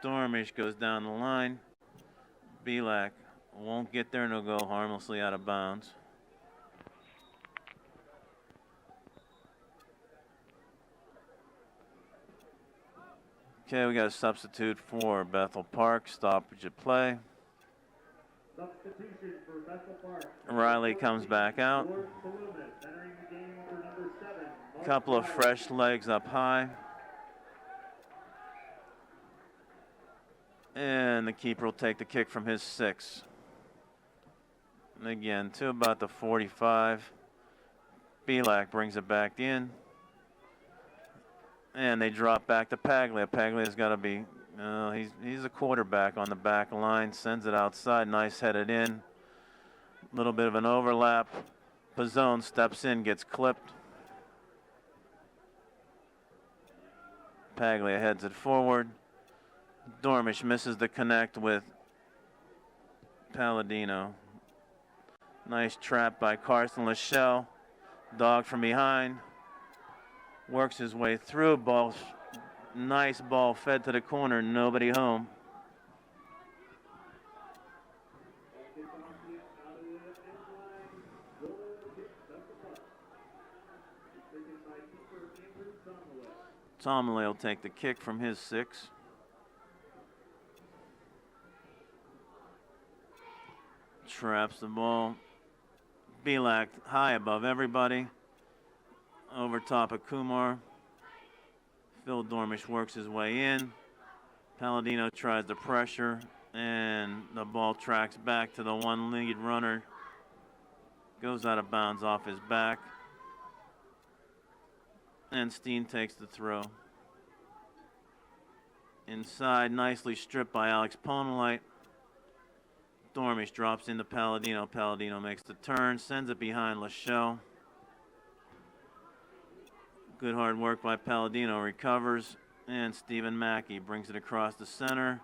Dormish goes down the line. Belak won't get there, and he'll go harmlessly out of bounds. Okay, we got a substitute for Bethel Park. Stoppage at play. Substitution for Bethel Park. Riley comes back out. George Columbus entering the game for number 7. Couple of fresh legs up high. And the keeper will take the kick from his 6. And again, to about the 45. Belak brings it back in. And they drop back to Paglia. Paglia's got to be, he's a quarterback on the back line. Sends it outside. Nice headed in. Little bit of an overlap. Pizzone steps in, gets clipped. Paglia heads it forward. Dormish misses the connect with Palladino. Nice trap by Carson Lachelle. Dog from behind. Works his way through. Ball, nice ball fed to the corner. Nobody home. Tomley will take the kick from his 6. Traps the ball. Belak high above everybody. Over top of Kumar. Phil Dormish works his way in. Palladino tries to pressure, and the ball tracks back to the one lead runner. Goes out of bounds off his back. And Steen takes the throw. Inside, nicely stripped by Alex Ponelite. Dormish drops into Palladino. Palladino makes the turn, sends it behind Lachelle. Good hard work by Palladino, recovers, and Stephen Mackey brings it across the center.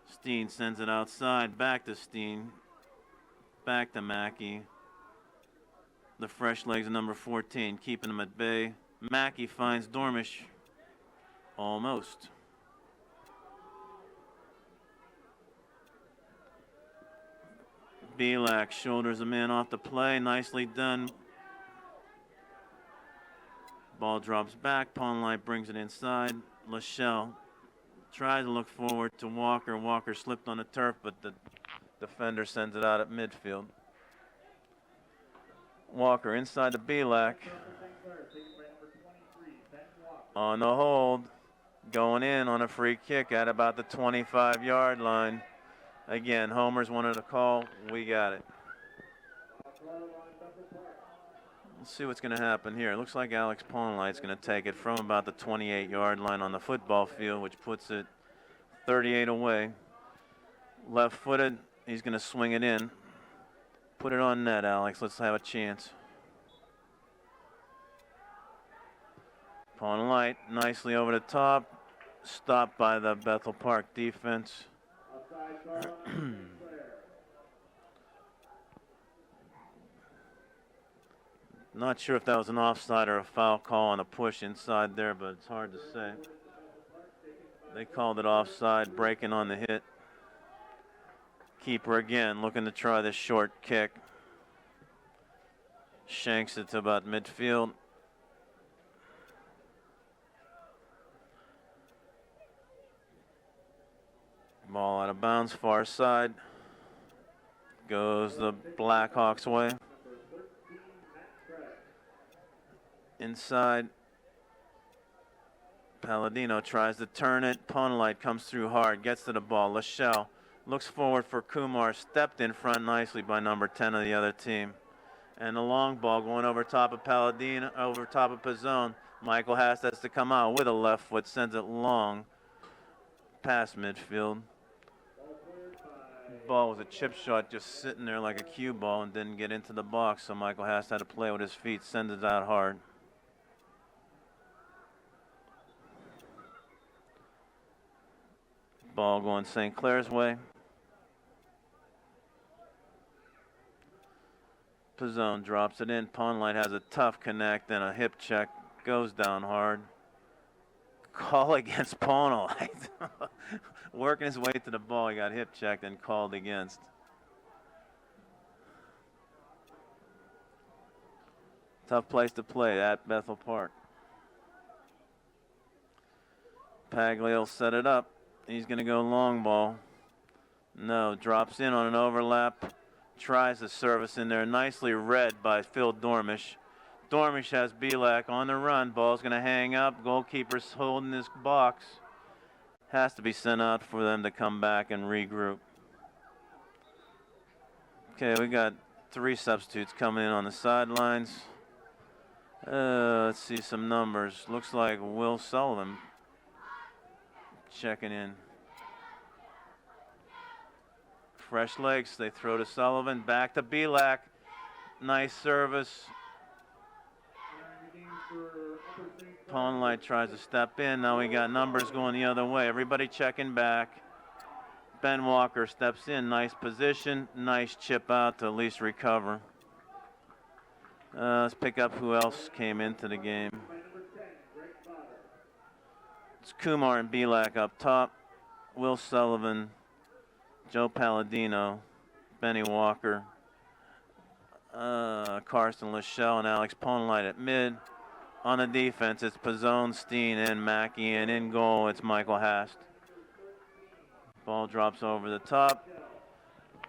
Steen sends it outside, back to Steen, back to Mackey. The fresh legs of number 14, keeping him at bay. Mackey finds Dormish, almost. Belak shoulders him in off the play, nicely done. Ball drops back. Ponlight brings it inside. Lachelle tries to look forward to Walker. Walker slipped on the turf, but the defender sends it out at midfield. Walker inside the Belak. On the hold. Going in on a free kick at about the 25-yard line. Again, Homer's wanted to call. We got it. Let's see what's going to happen here. It looks like Alex Ponlight's going to take it from about the 28-yard line on the football field, which puts it 38 away. Left-footed, he's going to swing it in. Put it on net, Alex. Let's have a chance. Ponlight nicely over the top. Stopped by the Bethel Park defense. Not sure if that was an offside or a foul call on a push inside there, but it's hard to say. They called it offside, breaking on the hit. Keeper again looking to try this short kick. Shanks it to about midfield. Ball out of bounds, far side. Goes the Blackhawks way. Inside. Palladino tries to turn it. Ponlight comes through hard, gets to the ball. Lachelle looks forward for Kumar, stepped in front nicely by number 10 of the other team. And the long ball going over top of Palladino, over top of Pizzone. Michael Haas has to come out with a left foot, sends it long past midfield. Ball was a chip shot, just sitting there like a cue ball and didn't get into the box, so Michael Haas had to play with his feet, send it out hard. Ball going St. Clair's way. Pizzone drops it in. Ponlight has a tough connect and a hip check. Goes down hard. Call against Ponlight. Working his way to the ball. He got hip checked and called against. Tough place to play at Bethel Park. Pagley will set it up. He's going to go long ball. No, drops in on an overlap. Tries the service in there. Nicely read by Phil Dormish. Dormish has Belak on the run. Ball's going to hang up. Goalkeeper's holding his box. Has to be sent out for them to come back and regroup. Okay, we got 3 substitutes coming in on the sidelines. Let's see some numbers. Looks like Will Sullivan checking in. Fresh legs, they throw to Sullivan, back to Belak. Nice service. Pawnlight tries to step in. Now we got numbers going the other way. Everybody checking back. Ben Walker steps in. Nice position. Nice chip out to at least recover. Let's pick up who else came into the game. It's Kumar and Belak up top. Will Sullivan, Joe Palladino, Benny Walker, Carson Lachelle, and Alex Pawnlight at mid. On the defense, it's Pizzone, Steen, and Mackey, and in goal, it's Michael Hast. Ball drops over the top.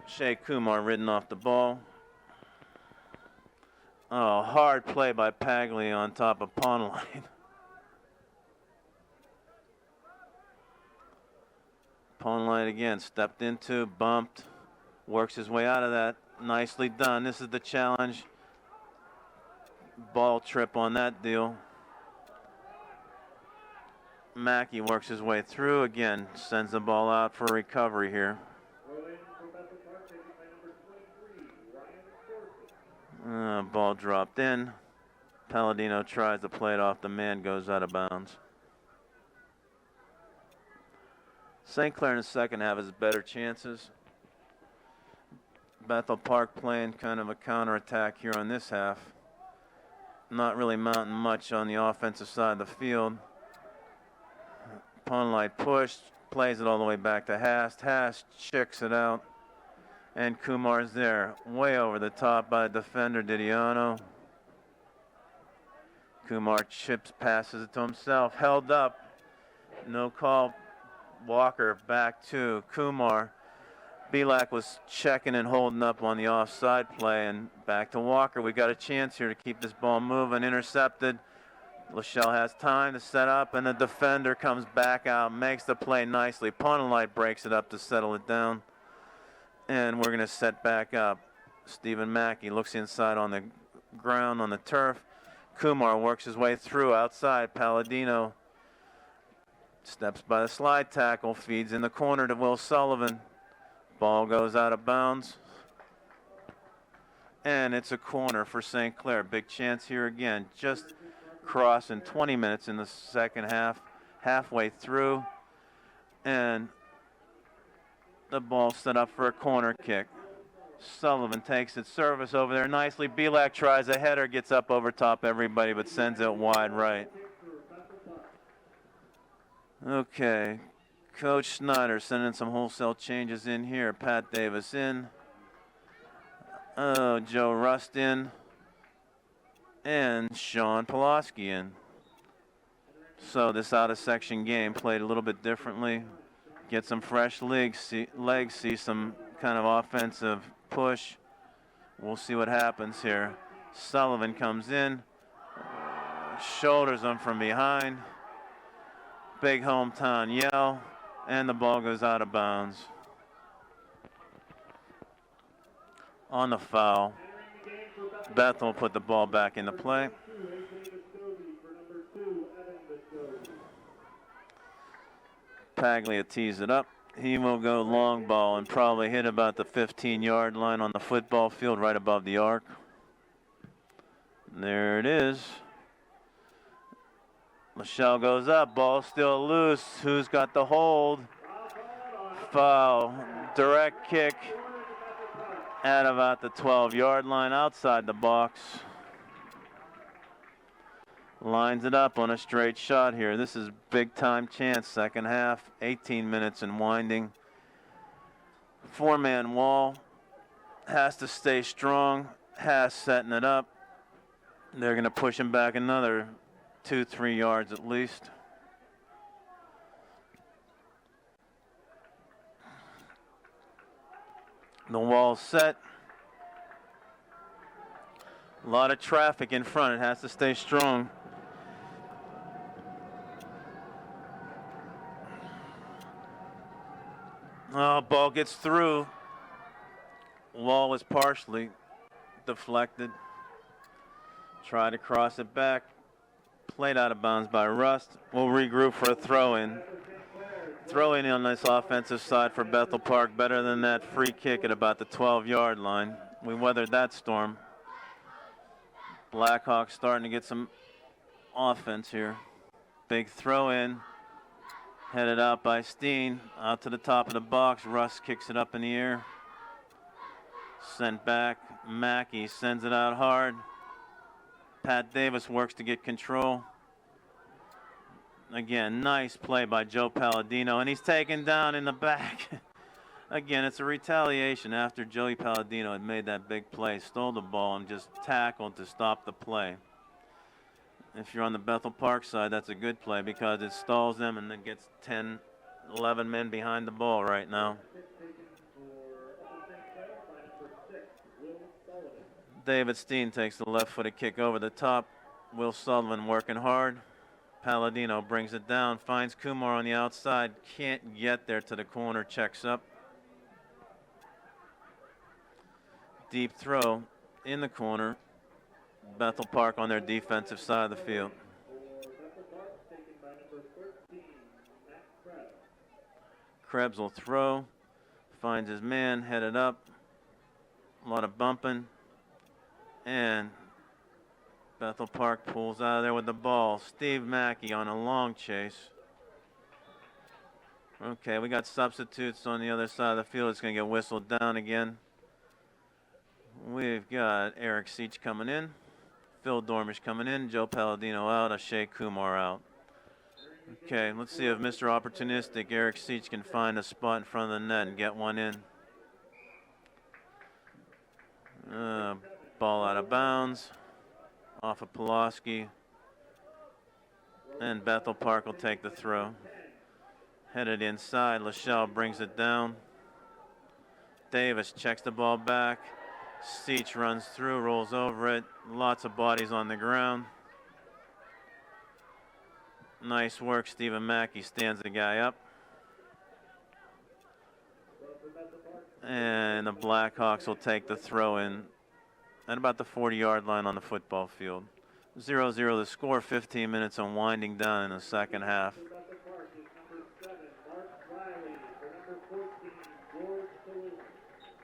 Shea Kumar ridden off the ball. Oh, hard play by Pagley on top of Pawnlight. Pawnlight again, stepped into, bumped, works his way out of that. Nicely done. This is the challenge. Ball trip on that deal. Mackey works his way through again, sends the ball out for recovery here. Ball dropped in. Palladino tries to play it off the man, goes out of bounds. St. Clair in the second half has better chances. Bethel Park playing kind of a counterattack here on this half. Not really mounting much on the offensive side of the field. Pawnlight pushed, plays it all the way back to Hast. Hast checks it out. And Kumar's there, way over the top by defender Didiano. Kumar chips, passes it to himself, held up. No call. Walker back to Kumar. Belak was checking and holding up on the offside play, and back to Walker. We got a chance here to keep this ball moving. Intercepted. Lachelle has time to set up, and the defender comes back out, makes the play nicely. Pawnlight breaks it up to settle it down. And we're going to set back up. Stephen Mackey looks inside on the ground on the turf. Kumar works his way through outside. Palladino steps by the slide tackle, feeds in the corner to Will Sullivan. Ball goes out of bounds. And it's a corner for St. Clair. Big chance here again. Just crossing 20 minutes in the second half, halfway through. And the ball set up for a corner kick. Sullivan takes its service over there nicely. Belak tries a header, gets up over top everybody, but sends it wide right. Okay, Coach Snyder sending some wholesale changes in here. Pat Davis in. Oh, Joe Rust in. And Sean Pulaski in. So this out-of-section game played a little bit differently. Get some fresh legs, see some kind of offensive push. We'll see what happens here. Sullivan comes in, shoulders him from behind. Big hometown yell, and the ball goes out of bounds. On the foul, Bethel put the ball back into play. Paglia tees it up. He will go long ball and probably hit about the 15-yard line on the football field right above the arc. There it is. Lachelle goes up. Ball still loose. Who's got the hold? Foul. Direct kick at about the 12-yard line outside the box. Lines it up on a straight shot here. This is big time chance. Second half, 18 minutes and winding. 4-man wall. Has to stay strong. Has setting it up. They're going to push him back another 2-3 yards at least. The wall's set. A lot of traffic in front. It has to stay strong. Oh, ball gets through. Wall is partially deflected. Try to cross it back. Played out of bounds by Rust. We'll regroup for a throw-in. Throw-in on this offensive side for Bethel Park. Better than that free kick at about the 12-yard line. We weathered that storm. Blackhawks starting to get some offense here. Big throw-in. Headed out by Steen. Out to the top of the box. Rust kicks it up in the air. Sent back. Mackey sends it out hard. Pat Davis works to get control. Again, nice play by Joe Palladino, and he's taken down in the back. Again, it's a retaliation after Joey Palladino had made that big play, stole the ball, and just tackled to stop the play. If you're on the Bethel Park side, that's a good play because it stalls them and then gets 10, 11 men behind the ball right now. David Steen takes the left-footed kick over the top. Will Sullivan working hard. Palladino brings it down, finds Kumar on the outside, can't get there to the corner, checks up. Deep throw in the corner. Bethel Park on their defensive side of the field. Krebs will throw, finds his man, headed up. A lot of bumping. And Bethel Park pulls out of there with the ball. Steve Mackey on a long chase. Okay, we got substitutes on the other side of the field. It's going to get whistled down again. We've got Eric Seach coming in. Phil Dormish coming in. Joe Palladino out. Ashay Kumar out. Okay, let's see if Mr. Opportunistic, Eric Seach, can find a spot in front of the net and get one in. Ball out of bounds. Off of Pulaski. And Bethel Park will take the throw. Headed inside. Lachelle brings it down. Davis checks the ball back. Seach runs through, rolls over it. Lots of bodies on the ground. Nice work. Stephen Mackey stands the guy up. And the Blackhawks will take the throw in at about the 40-yard line on the football field. 0-0 the score, 15 minutes on winding down in the second half.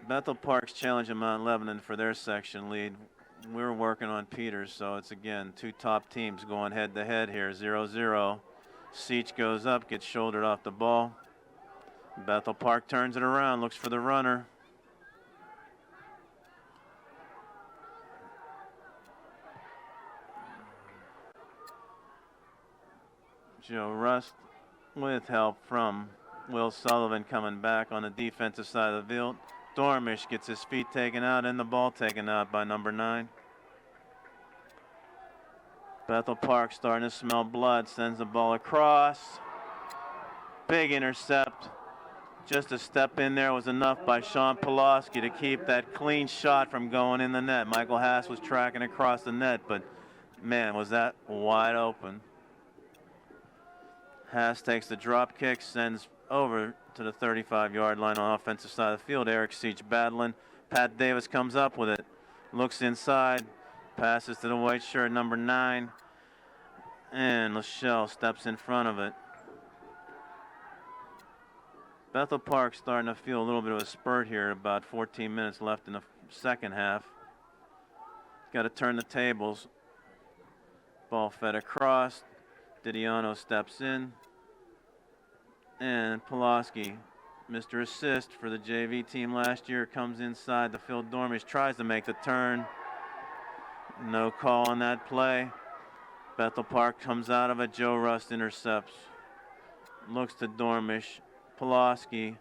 Bethel Park's challenging Mount Lebanon for their section lead. We're working on Peters, so it's again two top teams going head-to-head here, 0-0. Seach goes up, gets shouldered off the ball. Bethel Park turns it around, looks for the runner. Joe Rust with help from Will Sullivan coming back on the defensive side of the field. Dormish gets his feet taken out and the ball taken out by number 9. Bethel Park starting to smell blood, sends the ball across. Big intercept. Just a step in there was enough by Sean Pulaski to keep that clean shot from going in the net. Michael Haas was tracking across the net, but man, was that wide open. Haas takes the drop kick, sends over to the 35-yard line on the offensive side of the field. Eric Seach battling. Pat Davis comes up with it. Looks inside. Passes to the white shirt, number 9. And Lachelle steps in front of it. Bethel Park starting to feel a little bit of a spurt here. About 14 minutes left in the second half. Got to turn the tables. Ball fed across. Didiano steps in. And Pulaski, Mr. Assist for the JV team last year, comes inside. The Phil Dormish tries to make the turn. No call on that play. Bethel Park comes out of it. Joe Rust intercepts. Looks to Dormish. Pulaski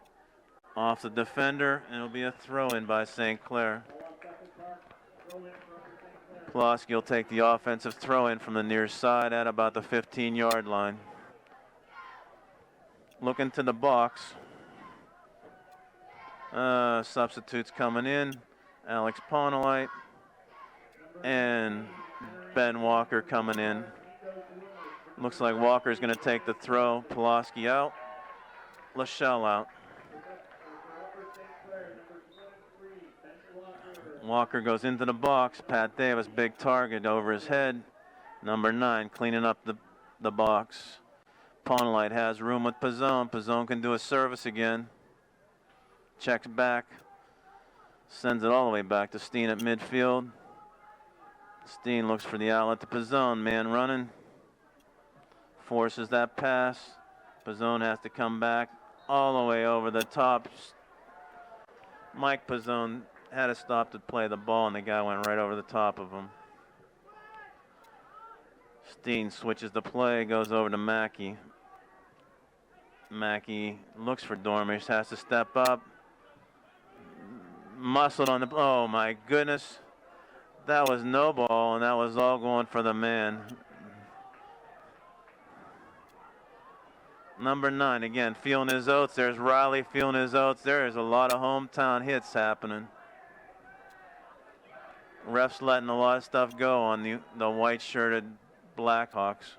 off the defender, and it'll be a throw-in by St. Clair. Pulaski will take the offensive throw-in from the near side at about the 15-yard line. Looking to the box. Substitutes coming in. Alex Pawnelite and Ben Walker coming in. Looks like Walker's going to take the throw. Pulaski out. Lachelle out. Walker goes into the box. Pat Davis, big target over his head. Number 9 cleaning up the box. Pawnelite has room with Pizzone. Pizzone can do a service again. Checks back. Sends it all the way back to Steen at midfield. Steen looks for the outlet to Pizzone. Man running. Forces that pass. Pizzone has to come back all the way over the top. Mike Pizzone had to stop to play the ball, and the guy went right over the top of him. Steen switches the play, goes over to Mackey. Mackey looks for Dormish, has to step up. Muscled on the, oh my goodness. That was no ball, and that was all going for the man. Number 9, again, feeling his oats. There's Riley feeling his oats. There is a lot of hometown hits happening. Refs letting a lot of stuff go on the white-shirted Blackhawks.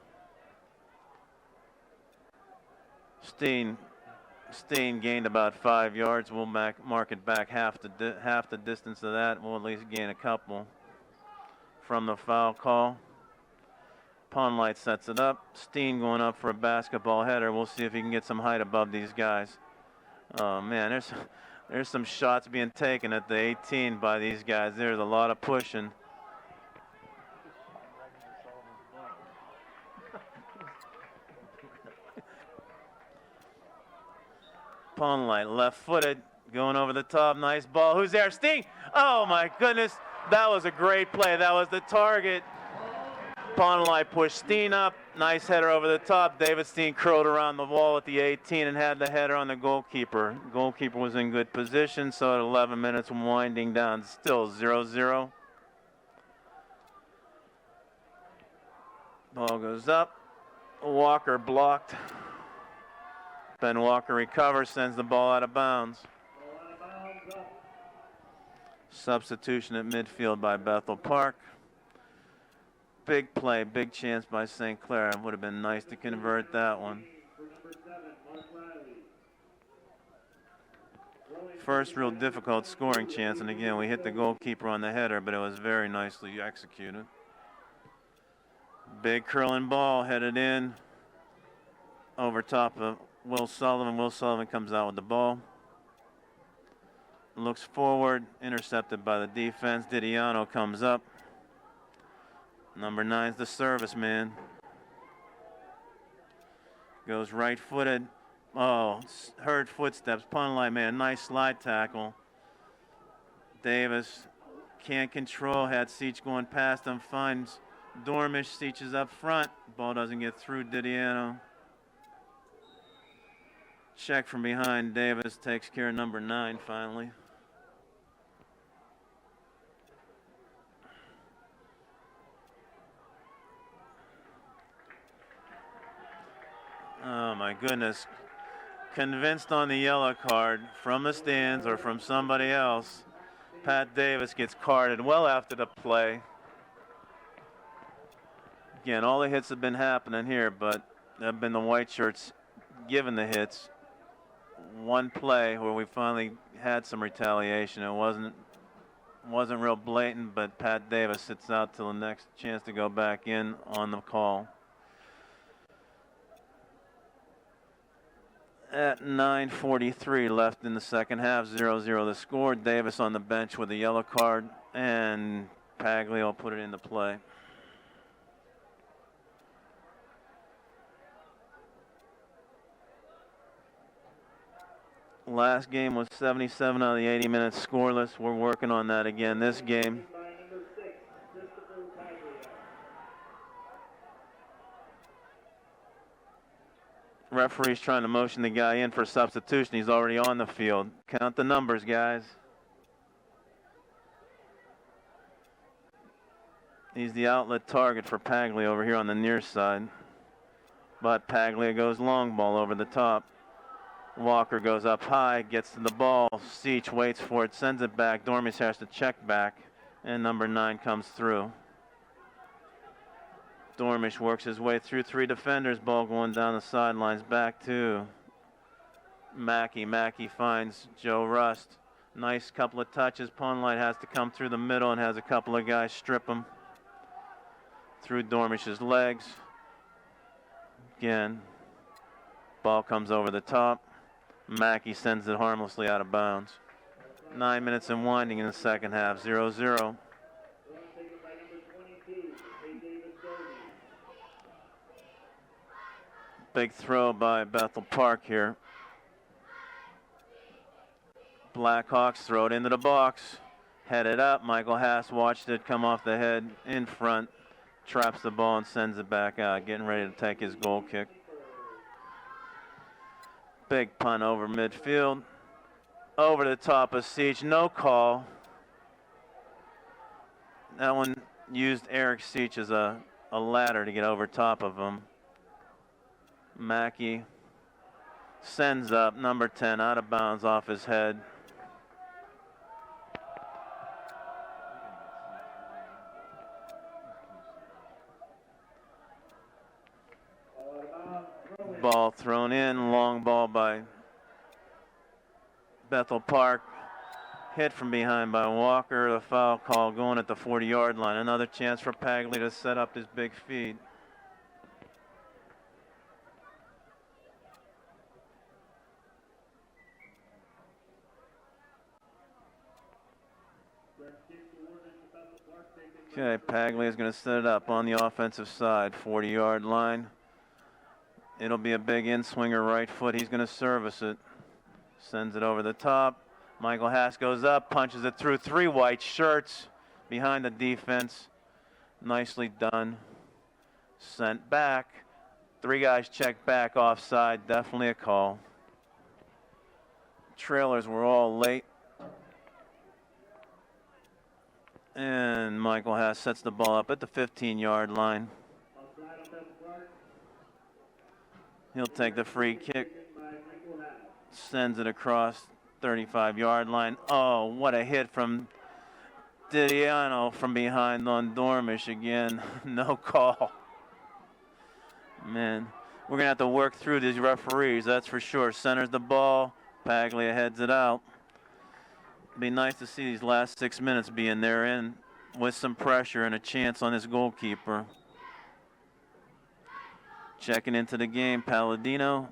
Steen gained about 5 yards. We'll mark it back half the distance of that. We'll at least gain a couple from the foul call. Pawnelite sets it up. Steen going up for a basketball header. We'll see if he can get some height above these guys. Oh man, there's some shots being taken at the 18 by these guys. There's a lot of pushing. Pawnelite left-footed, going over the top. Nice ball. Who's there? Steen! Oh my goodness, that was a great play. That was the target. Pawnelite pushed Steen up. Nice header over the top. David Steen curled around the wall at the 18 and had the header on the goalkeeper. Goalkeeper was in good position, so at 11 minutes winding down, still 0-0. Ball goes up. Walker blocked. Ben Walker recovers, sends the ball out of bounds. Substitution at midfield by Bethel Park. Big play, big chance by St. Clair. It would have been nice to convert that one. First real difficult scoring chance, and again, we hit the goalkeeper on the header, but it was very nicely executed. Big curling ball headed in over top of Will Sullivan. Will Sullivan comes out with the ball. Looks forward, intercepted by the defense. Didiano comes up. Number 9's the service man. Goes right-footed. Oh, heard footsteps. Pawnelite man, nice slide tackle. Davis can't control. Had Seach going past him. Finds Dormish. Seach is up front. Ball doesn't get through Didiano. Check from behind. Davis takes care of number 9 finally. Oh my goodness. Convinced on the yellow card from the stands or from somebody else. Pat Davis gets carded well after the play. Again, all the hits have been happening here, but have been the white shirts giving the hits. One play where we finally had some retaliation. It wasn't real blatant, but Pat Davis sits out till the next chance to go back in on the call. At 9:43 left in the second half, 0-0 the score. Davis on the bench with a yellow card, and Paglio put it into play. Last game was 77 out of the 80 minutes scoreless. We're working on that again this game. Referee's trying to motion the guy in for substitution. He's already on the field. Count the numbers, guys. He's the outlet target for Paglia over here on the near side. But Paglia goes long ball over the top. Walker goes up high, gets to the ball. Seach waits for it, sends it back. Dormish has to check back, and number 9 comes through. Dormish works his way through 3 defenders. Ball going down the sidelines, back to Mackey. Mackey finds Joe Rust. Nice couple of touches. Ponlight has to come through the middle and has a couple of guys strip him through Dormish's legs. Again, ball comes over the top. Mackey sends it harmlessly out of bounds. 9 minutes and winding in the second half, 0-0. Big throw by Bethel Park here. Blackhawks throw it into the box. Headed up. Michael Haas watched it come off the head in front. Traps the ball and sends it back out. Getting ready to take his goal kick. Big punt over midfield. Over the top of Seach. No call. That one used Eric Seach as a ladder to get over top of him. Mackey sends up number 10 out of bounds off his head. Ball thrown in, long ball by Bethel Park. Hit from behind by Walker. The foul call going at the 40-yard line. Another chance for Pagley to set up his big feed. Okay, Pagley is going to set it up on the offensive side, 40-yard line. It'll be a big in-swinger right foot. He's going to service it. Sends it over the top. Michael Haas goes up, punches it through 3 white shirts behind the defense. Nicely done. Sent back. 3 guys checked back offside. Definitely a call. Trailers were all late. And Michael Haas sets the ball up at the 15-yard line. He'll take the free kick. Sends it across 35-yard line. Oh, what a hit from Didiano from behind on Dormish again. No call. Man, we're going to have to work through these referees, that's for sure. Centers the ball. Paglia heads it out. It'd be nice to see these last 6 minutes being there in with some pressure and a chance on his goalkeeper. Checking into the game, Palladino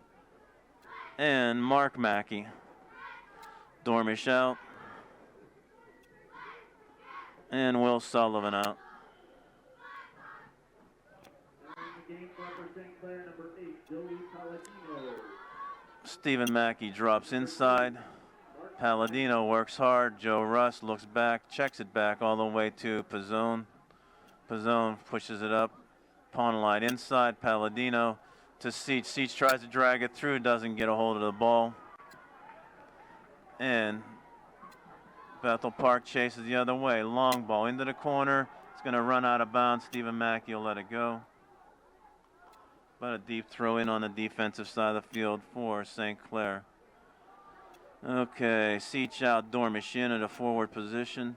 and Mark Mackey. Dormish out. And Will Sullivan out. Stephen Mackey drops inside. Palladino works hard. Joe Russ looks back, checks it back all the way to Pizzone. Pizzone pushes it up. Ponlight inside. Palladino to Seach. Seach tries to drag it through, doesn't get a hold of the ball. And Bethel Park chases the other way. Long ball into the corner. It's going to run out of bounds. Stephen Mackey will let it go. But a deep throw in on the defensive side of the field for St. Clair. Okay, Seach out, Dormish in at a forward position.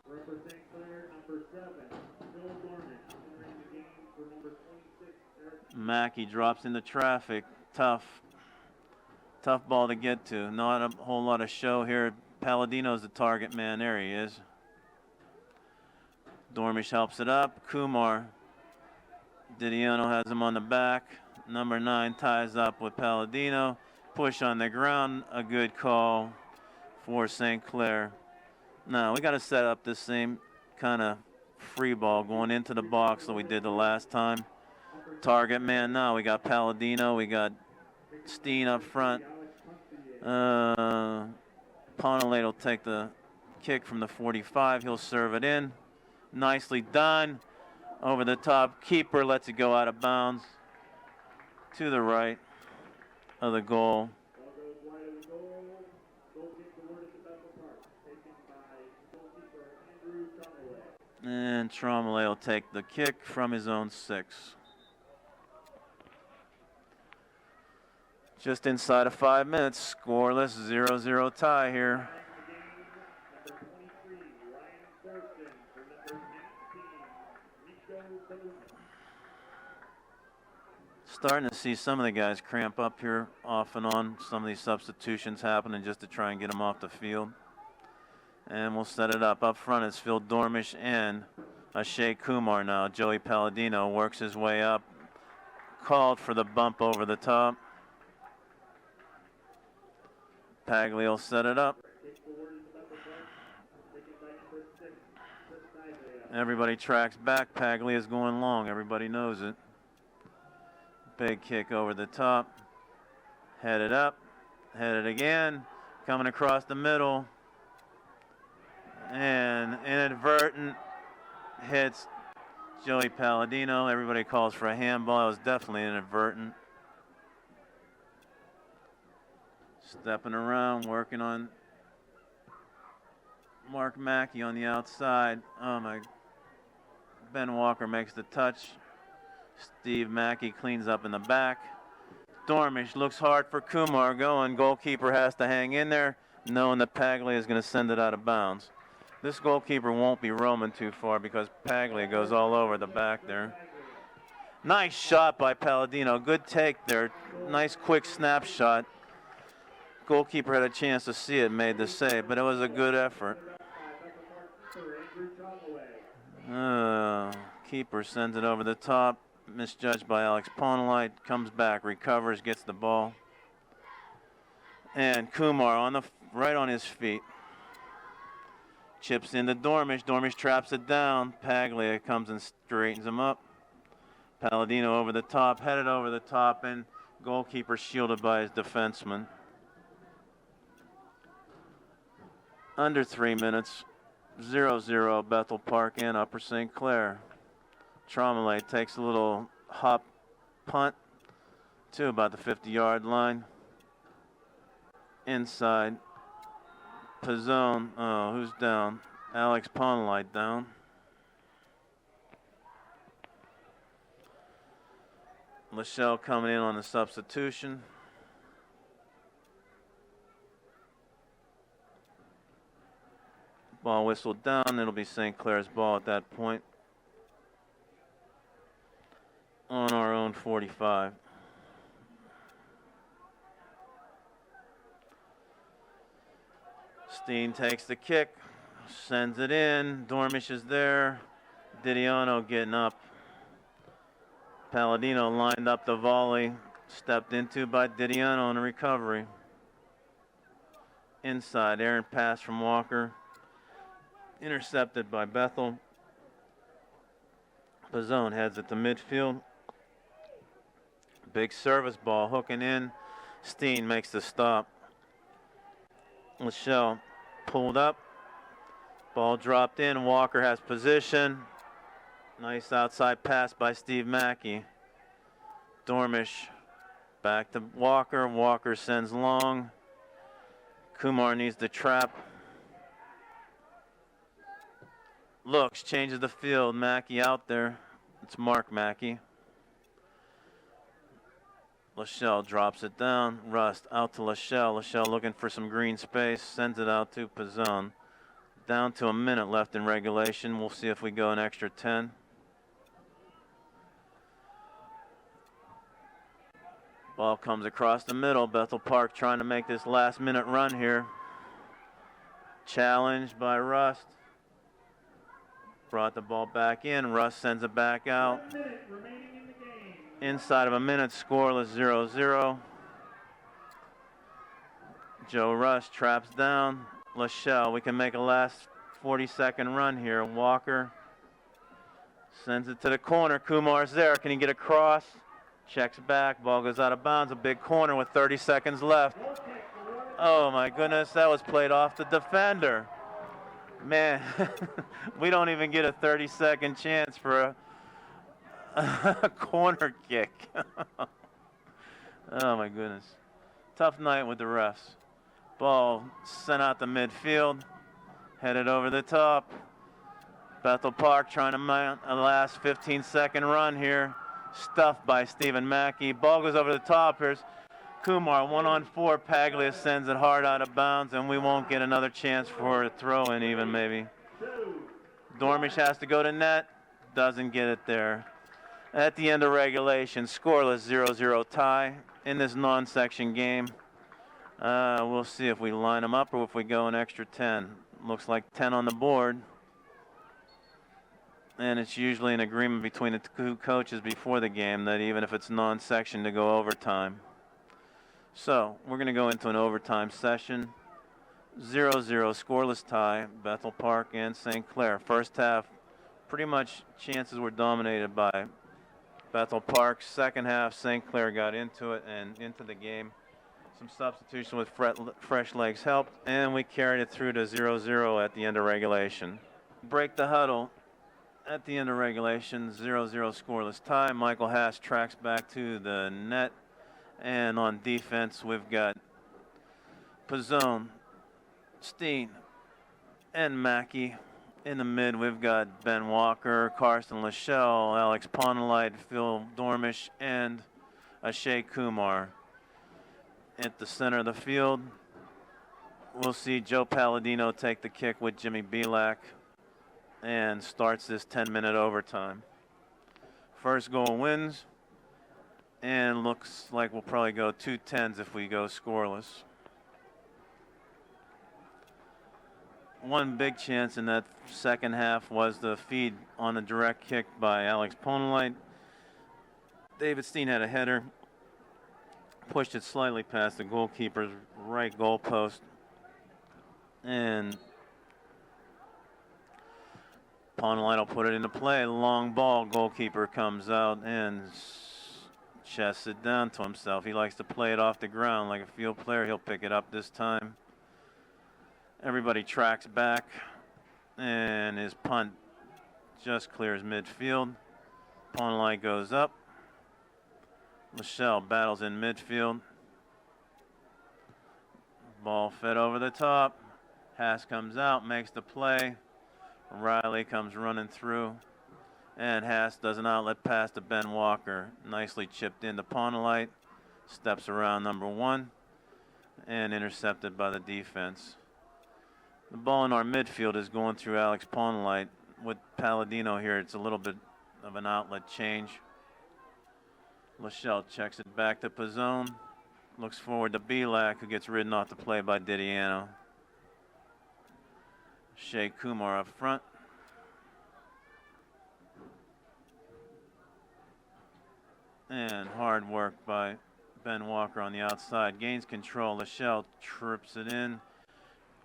Number St. Clair, number 7, Phil Dormish, entering the game for number 26, Eric. Mackey drops into traffic. Tough ball to get to. Not a whole lot of show here. Palladino's the target man. There he is. Dormish helps it up. Kumar. Didiano has him on the back. Number 9 ties up with Palladino. Push on the ground. A good call for St. Clair. Now we got to set up the same kind of free ball going into the box that we did the last time. Target man now. We got Palladino. We got Steen up front. Ponelate will take the kick from the 45. He'll serve it in. Nicely done. Over the top. Keeper lets it go out of bounds to the right of the goal. And Trombley will take the kick from his own 6. Just inside of 5 minutes, scoreless, 0-0 tie here. Starting to see some of the guys cramp up here off and on. Some of these substitutions happening just to try and get them off the field. And we'll set it up. Up front it's Phil Dormish and Ashay Kumar now. Joey Palladino works his way up. Called for the bump over the top. Paglia will set it up. Everybody tracks back. Paglia is going long. Everybody knows it. Big kick over the top. Headed up. Headed again. Coming across the middle. And inadvertent hits Joey Palladino. Everybody calls for a handball. It was definitely inadvertent. Stepping around, working on Mark Mackey on the outside. Oh my. Ben Walker makes the touch. Steve Mackey cleans up in the back. Dormish looks hard for Kumar going. Goalkeeper has to hang in there, knowing that Paglia is going to send it out of bounds. This goalkeeper won't be roaming too far because Paglia goes all over the back there. Nice shot by Palladino. Good take there. Nice quick snapshot. Goalkeeper had a chance to see it, made the save, but it was a good effort. Keeper sends it over the top. Misjudged by Alex Ponelite. Comes back, recovers, gets the ball. And Kumar right on his feet. Chips into Dormish. Dormish traps it down. Paglia comes and straightens him up. Palladino over the top, headed over the top, and goalkeeper shielded by his defenseman. Under 3 minutes, 0-0 Bethel Park and Upper St. Clair. Trommelay takes a little hop punt to about the 50-yard line. Inside. Pizzone, who's down? Alex Ponelite down. Lachelle coming in on the substitution. Ball whistled down. It'll be St. Clair's ball at that point. On our own 45. Steen takes the kick, sends it in. Dormish is there. Didiano getting up. Palladino lined up the volley, stepped into by Didiano on a recovery. Inside, errant pass from Walker. Intercepted by Bethel. Pizzone heads it to midfield. Big service ball hooking in. Steen makes the stop. Lachelle pulled up. Ball dropped in. Walker has position. Nice outside pass by Steve Mackey. Dormish back to Walker. Walker sends long. Kumar needs the trap. Looks, changes the field. Mackey out there. It's Mark Mackey. Lachelle drops it down. Rust out to Lachelle. Lachelle looking for some green space. Sends it out to Pizzone. Down to a minute left in regulation. We'll see if we go an extra 10. Ball comes across the middle. Bethel Park trying to make this last minute run here. Challenged by Rust. Brought the ball back in. Rust sends it back out. Inside of a minute, scoreless, 0-0. Joe Rust traps down. Lachelle, we can make a last 40-second run here. Walker sends it to the corner. Kumar's there. Can he get across? Checks back. Ball goes out of bounds. A big corner with 30 seconds left. Oh, my goodness. That was played off the defender. Man, we don't even get a 30-second chance for a corner kick. Oh, my goodness. Tough night with the refs. Ball sent out the midfield. Headed over the top. Bethel Park trying to mount a last 15-second run here. Stuffed by Stephen Mackey. Ball goes over the top. Here's Kumar, 1-on-4. Paglia sends it hard out of bounds, and we won't get another chance for a throw-in even maybe. Dormish has to go to net. Doesn't get it there. At the end of regulation, scoreless 0-0 tie in this non-section game. We'll see if we line them up or if we go an extra 10. Looks like 10 on the board. And it's usually an agreement between the two coaches before the game that even if it's non-section to go overtime. So we're going to go into an overtime session. 0-0 scoreless tie, Bethel Park and St. Clair. First half, pretty much chances were dominated by Bethel Park. Second half, St. Clair got into it and into the game. Some substitution with fresh legs helped, and we carried it through to 0-0 at the end of regulation. Break the huddle at the end of regulation, 0-0 scoreless tie. Michael Haas tracks back to the net, and on defense we've got Pizzone, Steen, and Mackey. In the mid, we've got Ben Walker, Carson Lachelle, Alex Ponelite, Phil Dormish, and Ashay Kumar. At the center of the field, we'll see Joe Palladino take the kick with Jimmy Belak and starts this 10-minute overtime. First goal wins, and looks like we'll probably go 2-10s if we go scoreless. One big chance in that second half was the feed on a direct kick by Alex Ponelite. David Steen had a header, pushed it slightly past the goalkeeper's right goal post, and Ponelite will put it into play. Long ball, goalkeeper comes out and chests it down to himself. He likes to play it off the ground like a field player. He'll pick it up this time. Everybody tracks back, and his punt just clears midfield. Ponelite goes up. Lachelle battles in midfield. Ball fed over the top. Haas comes out, makes the play. Riley comes running through, and Haas does an outlet pass to Ben Walker. Nicely chipped into Ponelite. Steps around number 1 and intercepted by the defense. The ball in our midfield is going through Alex Ponelite. With Palladino here, it's a little bit of an outlet change. Lachelle checks it back to Pizzone. Looks forward to Belak, who gets ridden off the play by Didiano. Shea Kumar up front. And hard work by Ben Walker on the outside. Gains control. Lachelle trips it in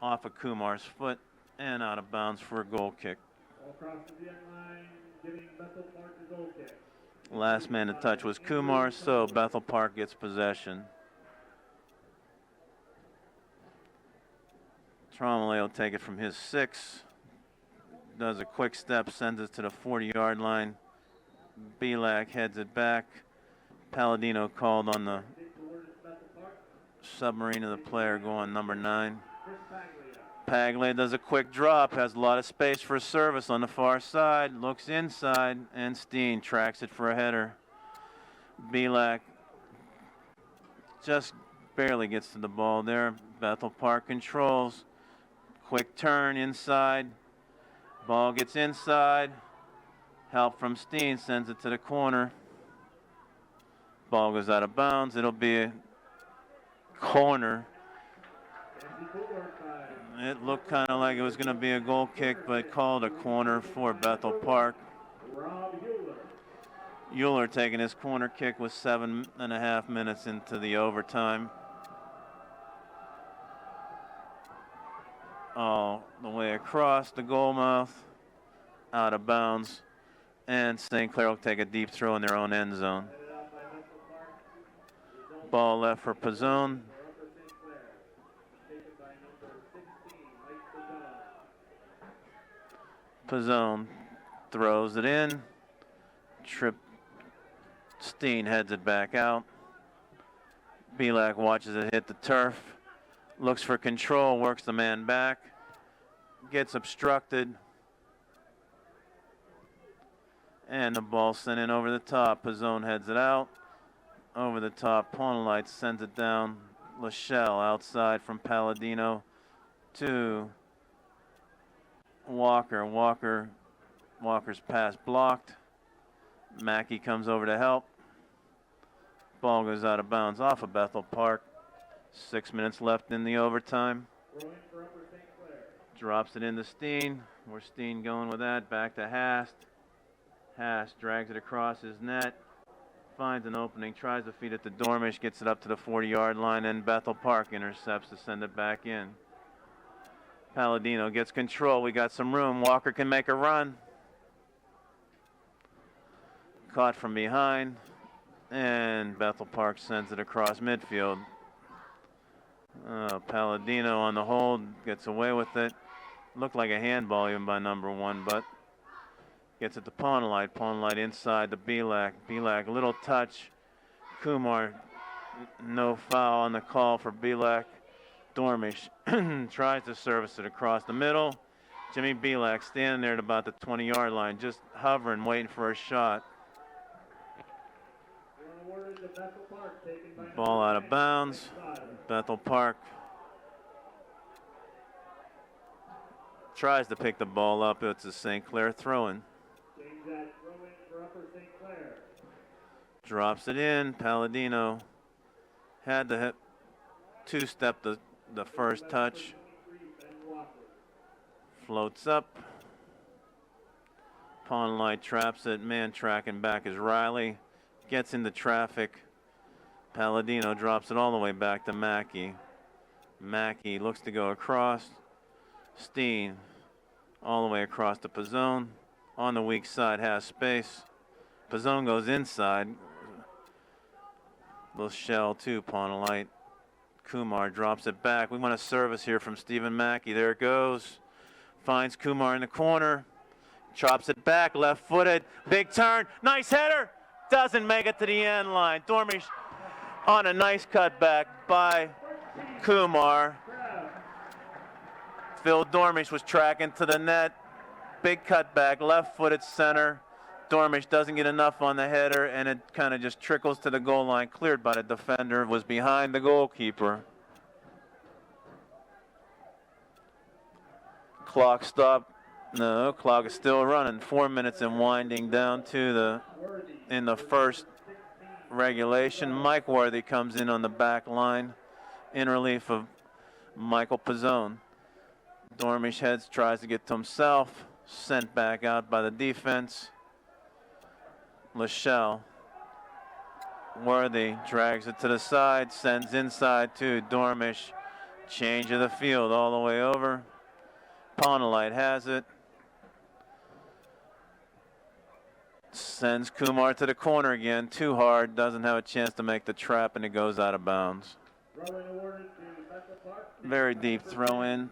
off of Kumar's foot and out of bounds for a goal kick. Across the end line, giving Bethel Park a goal kick. Last man to touch was Kumar, so Bethel Park gets possession. Trombley will take it from his 6. Does a quick step, sends it to the 40-yard line. Belak heads it back. Palladino called on the submarine of the player going number 9. Paglia does a quick drop, has a lot of space for a service on the far side, looks inside, and Steen tracks it for a header. Belak just barely gets to the ball there. Bethel Park controls. Quick turn inside. Ball gets inside. Help from Steen sends it to the corner. Ball goes out of bounds. It'll be a corner. It looked kind of like it was going to be a goal kick, but called a corner for Bethel Park. Euler taking his corner kick with 7.5 minutes into the overtime. All the way across the goal mouth, out of bounds, and St. Clair will take a deep throw in their own end zone. Ball left for Pizzone. Pizzone throws it in. Steen heads it back out. Belak watches it hit the turf. Looks for control, works the man back. Gets obstructed. And the ball sent in over the top. Pizzone heads it out. over the top. Pawnlight sends it down. Lachelle outside from Palladino to Walker. Walker's pass blocked. Mackey comes over to help. Ball goes out of bounds off of Bethel Park. 6 minutes left in the overtime. Drops it into Steen. Where's Steen going with that? Back to Hast. Hast drags it across his net. Finds an opening, tries to feed it to Dormish, gets it up to the 40-yard line, and Bethel Park intercepts to send it back in. Palladino gets control. We got some room. Walker can make a run. Caught from behind, and Bethel Park sends it across midfield. Palladino on the hold, gets away with it. Looked like a handball even by number 1, but gets it to Pawnlight. Pawnlight inside to Belak. Belak, little touch. Kumar, no foul on the call for Belak. Dormish tries to service it across the middle. Jimmy Belak standing there at about the 20-yard line, just hovering, waiting for a shot. Ball out of bounds. Bethel Park tries to pick the ball up. It's a St. Clair throw-in. Drops it in. Palladino had to hit two-step the first touch. Floats up. Pawnlight traps it. Man tracking back is Riley. Gets into traffic. Palladino drops it all the way back to Mackey. Mackey looks to go across. Steen all the way across to Pizzone. On the weak side has space. Pizzone goes inside. Lachelle to Pawnlight. Kumar drops it back. We want a service here from Stephen Mackey. There it goes. Finds Kumar in the corner. Chops it back, left-footed. Big turn. Nice header. Doesn't make it to the end line. Dormish on a nice cutback by Kumar. Phil Dormish was tracking to the net. Big cutback, left-footed center. Dormish doesn't get enough on the header, and it kind of just trickles to the goal line, cleared by the defender, was behind the goalkeeper. Clock stopped. No, clock is still running. 4 minutes and winding down to in the first regulation. Mike Worthy comes in on the back line in relief of Michael Pizzone. Dormish heads, tries to get to himself. Sent back out by the defense. Lachelle. Worthy drags it to the side, sends inside to Dormish. Change of the field all the way over. Pawnlight has it. Sends Kumar to the corner again. Too hard. Doesn't have a chance to make the trap, and it goes out of bounds. Very deep throw in.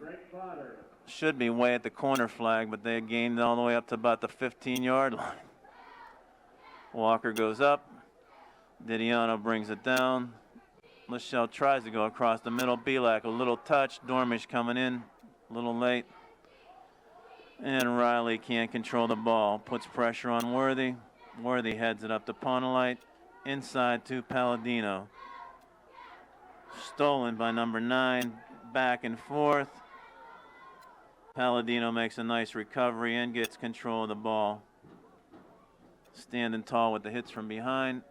Should be way at the corner flag, but they gained all the way up to about the 15-yard line. Walker goes up. Didiano brings it down. Lachelle tries to go across the middle. Belak, a little touch. Dormish coming in a little late. And Riley can't control the ball. Puts pressure on Worthy. Worthy heads it up to Pawnlight. Inside to Palladino. Stolen by number 9. Back and forth. Palladino makes a nice recovery and gets control of the ball. Standing tall with the hits from behind.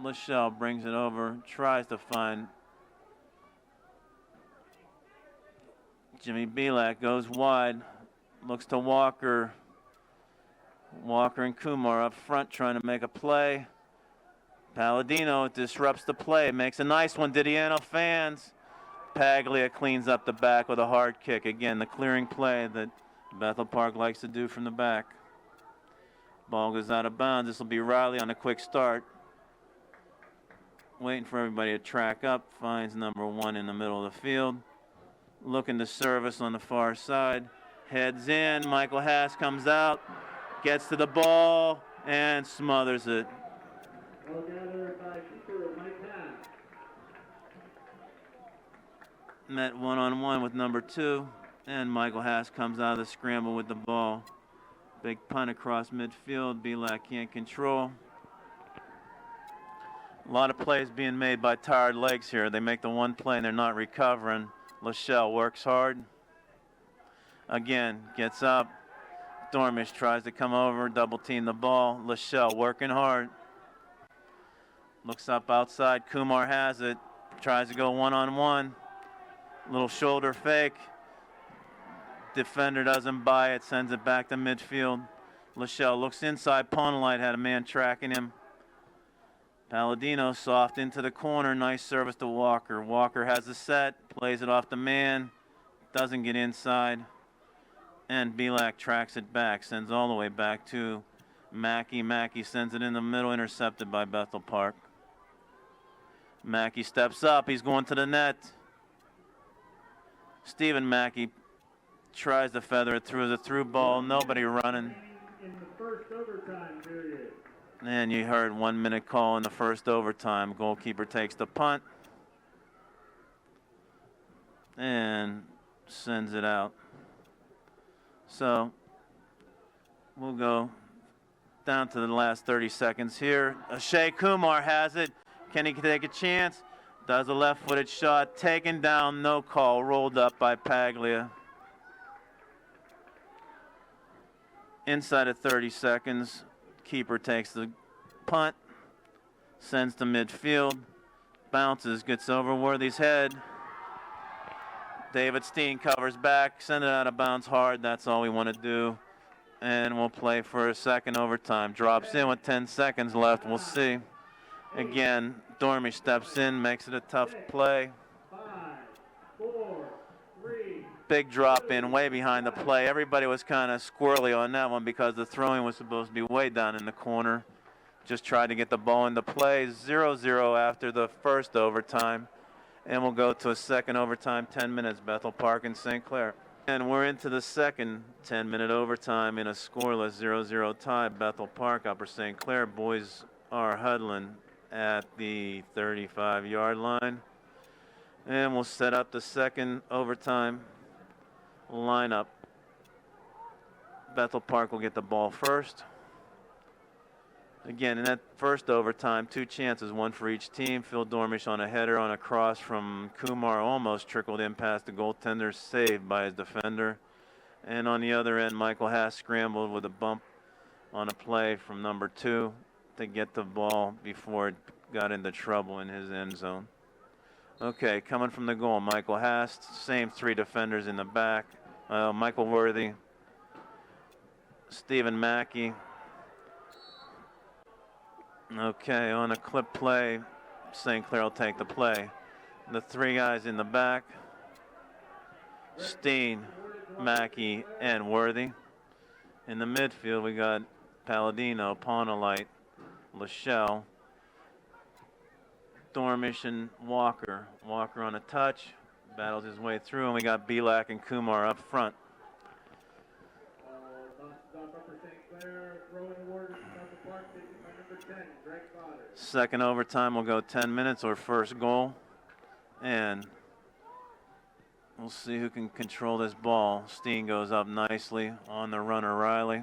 Lachelle brings it over. Tries to find Jimmy Belak. Goes wide. Looks to Walker. Walker and Kumar up front trying to make a play. Palladino disrupts the play. Makes a nice one. Didiano fans. Paglia cleans up the back with a hard kick. Again, the clearing play that Bethel Park likes to do from the back. Ball goes out of bounds. This will be Riley on a quick start. Waiting for everybody to track up. Finds number 1 in the middle of the field. Looking to service on the far side. Heads in. Michael Haas comes out. Gets to the ball and smothers it. Met one-on-one with number 2. And Michael Haas comes out of the scramble with the ball. Big punt across midfield. Belak can't control. A lot of plays being made by tired legs here. They make the one play and they're not recovering. Lachelle works hard. Again, gets up. Dormish tries to come over, double team the ball. Lachelle working hard. Looks up outside. Kumar has it. Tries to go one-on-one. Little shoulder fake. Defender doesn't buy it. Sends it back to midfield. Lachelle looks inside. Pawnlight had a man tracking him. Palladino soft into the corner. Nice service to Walker. Walker has the set. Plays it off the man. Doesn't get inside. And Belak tracks it back. Sends all the way back to Mackey. Mackey sends it in the middle. Intercepted by Bethel Park. Mackey steps up. He's going to the net. Stephen Mackey tries to feather it through the through ball. Nobody running. In the first overtime period. And you heard 1 minute call in the first overtime. Goalkeeper takes the punt. And sends it out. So we'll go down to the last 30 seconds here. Shea Kumar has it. Can he take a chance? Does a left-footed shot. Taken down, no call. Rolled up by Paglia. Inside of 30 seconds, keeper takes the punt. Sends to midfield. Bounces, gets over Worthy's head. David Steen covers back. Send it out of bounds hard. That's all we want to do. And we'll play for a second overtime. Drops in with 10 seconds left. We'll see. Again, Dormish steps in, makes it a tough play. 5, 4, 3. Big drop in way behind the play. Everybody was kind of squirrely on that one because the throwing was supposed to be way down in the corner. Just tried to get the ball into play. 0-0 after the first overtime. And we'll go to a second overtime, 10 minutes, Bethel Park and St. Clair. And we're into the second 10-minute overtime in a scoreless 0-0 tie. Bethel Park, Upper St. Clair. Boys are huddling at the 35-yard line. And we'll set up the second overtime lineup. Bethel Park will get the ball first. Again, in that first overtime, 2 chances, one for each team. Phil Dormish on a header on a cross from Kumar, almost trickled in past the goaltender, saved by his defender. And on the other end, Michael Haas scrambled with a bump on a play from number 2 to get the ball before it got into trouble in his end zone. Okay, coming from the goal, Michael Haas, same 3 defenders in the back. Michael Worthy, Stephen Mackey. Okay, on a clip play, St. Clair will take the play. The 3 guys in the back, Steen, Mackey, and Worthy. In the midfield, we got Palladino, Pawnlight, Lachelle, Dormish, and Walker. Walker on a touch, battles his way through, and we got Belak and Kumar up front. Second overtime will go 10 minutes or first goal. And we'll see who can control this ball. Steen goes up nicely on the runner, Riley.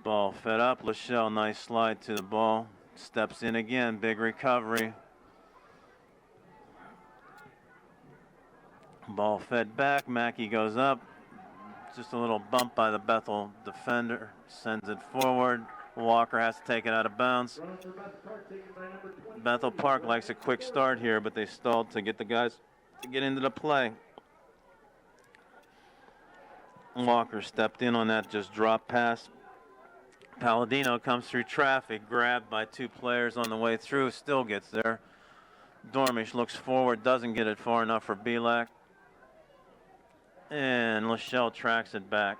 Ball fed up. Lachelle, nice slide to the ball. Steps in again. Big recovery. Ball fed back. Mackey goes up. Just a little bump by the Bethel defender. Sends it forward. Walker has to take it out of bounds. Bethel Park likes a quick start here, but they stalled to get the guys to get into the play. Walker stepped in on that just drop pass. Palladino comes through traffic, grabbed by 2 players on the way through, still gets there. Dormish looks forward, doesn't get it far enough for Belak. And Lachelle tracks it back.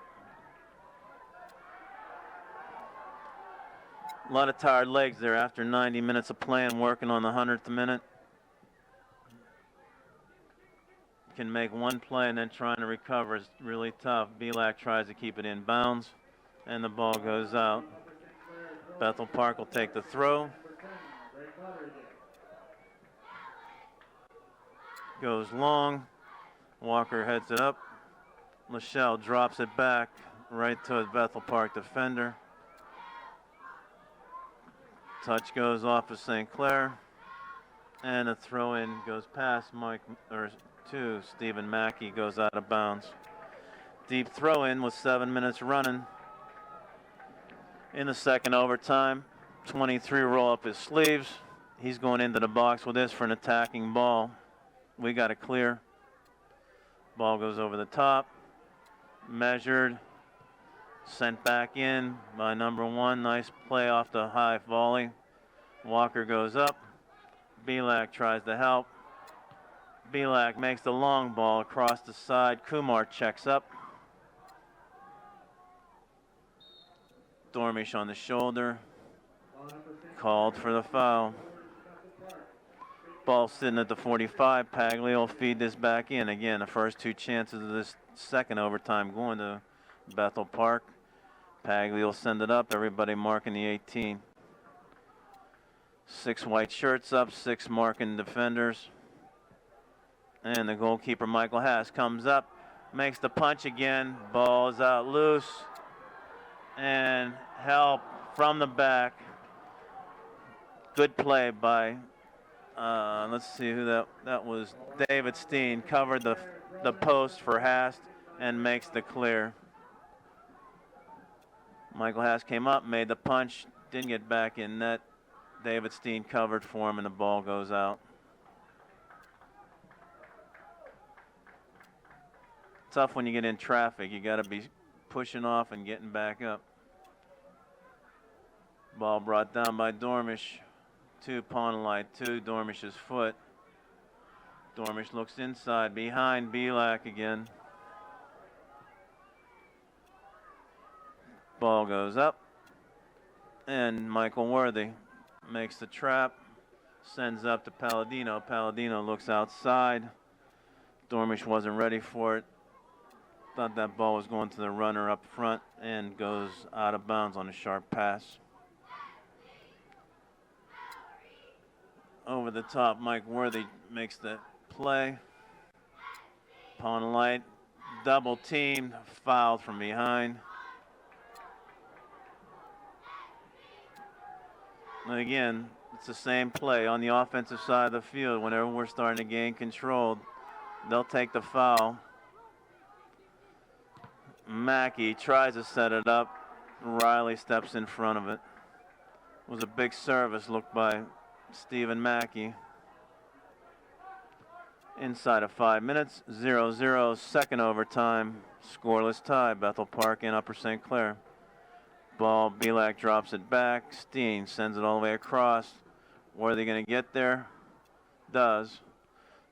A lot of tired legs there after 90 minutes of playing, working on the 100th minute. Can make one play and then trying to recover is really tough. Belak tries to keep it in bounds, and the ball goes out. Bethel Park will take the throw. Goes long. Walker heads it up. Lachelle drops it back right to a Bethel Park defender. touch goes off of St. Clair. And a throw-in goes past to Stephen Mackey, goes out of bounds. Deep throw-in with 7 minutes running. In the second overtime, 23 roll up his sleeves. He's going into the box with this for an attacking ball. We got it clear. Ball goes over the top. Measured. Sent back in by number 1. Nice play off the high volley. Walker goes up. Belak tries to help. Belak makes the long ball across the side. Kumar checks up. Dormish on the shoulder. Called for the foul. Ball sitting at the 45. Pagley will feed this back in. Again, the first 2 chances of this second overtime going to Bethel Park. Pagley will send it up. Everybody marking the 18. 6 white shirts up, 6 marking defenders. And the goalkeeper, Michael Haas, comes up, makes the punch again. Ball is out loose. And help from the back. Good play by, let's see who that was. David Steen covered the post for Haas and makes the clear. Michael Haas came up, made the punch, didn't get back in net. David Steen covered for him, and the ball goes out. Tough when you get in traffic. You got to be pushing off and getting back up. Ball brought down by Dormish to Pawnlight, to Dormish's foot. Dormish looks inside, behind Belak again. Ball goes up, and Michael Worthy makes the trap, sends up to Palladino. Palladino looks outside. Dormish wasn't ready for it. Thought that ball was going to the runner up front and goes out of bounds on a sharp pass. Over the top, Mike Worthy makes the play. Pawnlight double teamed, fouled from behind. And again, it's the same play on the offensive side of the field. Whenever we're starting to gain control, they'll take the foul. Mackey tries to set it up. Riley steps in front of it. It was a big service looked by Stephen Mackey. Inside of 5 minutes, 0-0, second overtime, scoreless tie, Bethel Park and Upper St. Clair. Ball, Belak drops it back. Steen sends it all the way across. Where are they going to get there? Does.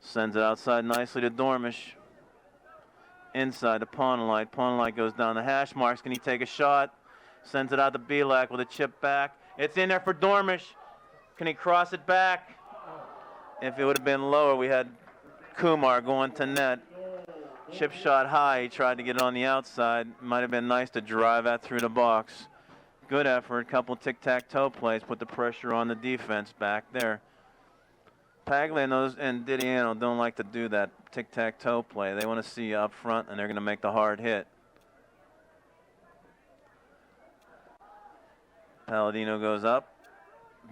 Sends it outside nicely to Dormish. Inside to Pawnlight. Pawnlight goes down the hash marks. Can he take a shot? Sends it out to Belak with a chip back. It's in there for Dormish. Can he cross it back? If it would have been lower, we had Kumar going to net. Chip shot high. He tried to get it on the outside. Might have been nice to drive that through the box. Good effort. Couple tic-tac-toe plays. Put the pressure on the defense back there. Paglia and Didiano don't like to do that tic-tac-toe play. They want to see you up front, and they're going to make the hard hit. Palladino goes up.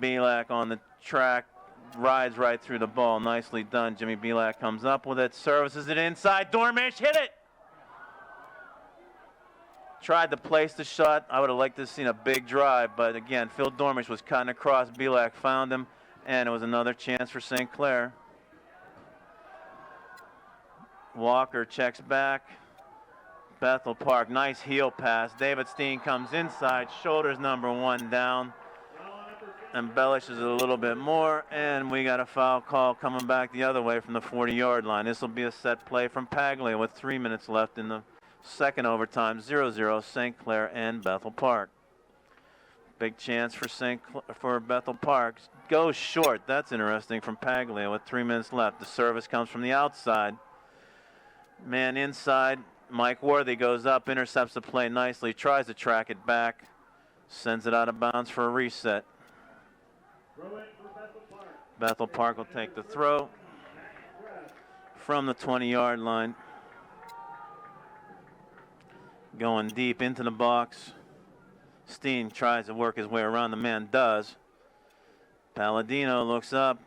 Belak on the track. Rides right through the ball. Nicely done. Jimmy Belak comes up with it. Services it inside. Dormish hit it. Tried to place the shot. I would have liked to have seen a big drive, but again, Phil Dormish was cutting across. Belak found him, and it was another chance for St. Clair. Walker checks back. Bethel Park, nice heel pass. David Steen comes inside, shoulders number 1 down. Embellishes it a little bit more, and we got a foul call coming back the other way from the 40-yard line. This will be a set play from Paglia with 3 minutes left in the second overtime. 0-0 St. Clair and Bethel Park. Big chance for Bethel Park. Goes short. That's interesting from Paglia with 3 minutes left. The service comes from the outside. Man inside. Mike Worthy goes up, intercepts the play nicely, tries to track it back, sends it out of bounds for a reset. Bethel Park will take the throw from the 20-yard line. Going deep into the box. Steen tries to work his way around. The man does. Palladino looks up.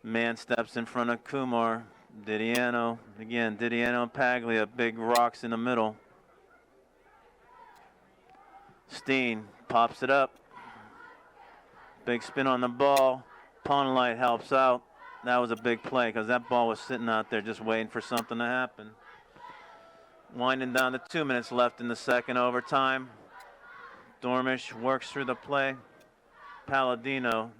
Man steps in front of Kumar. Didiano. Again, Didiano and Paglia. Big rocks in the middle. Steen pops it up. Big spin on the ball. Pawnlight helps out. That was a big play because that ball was sitting out there just waiting for something to happen. Winding down to 2 minutes left in the second overtime. Dormish works through the play. Palladino.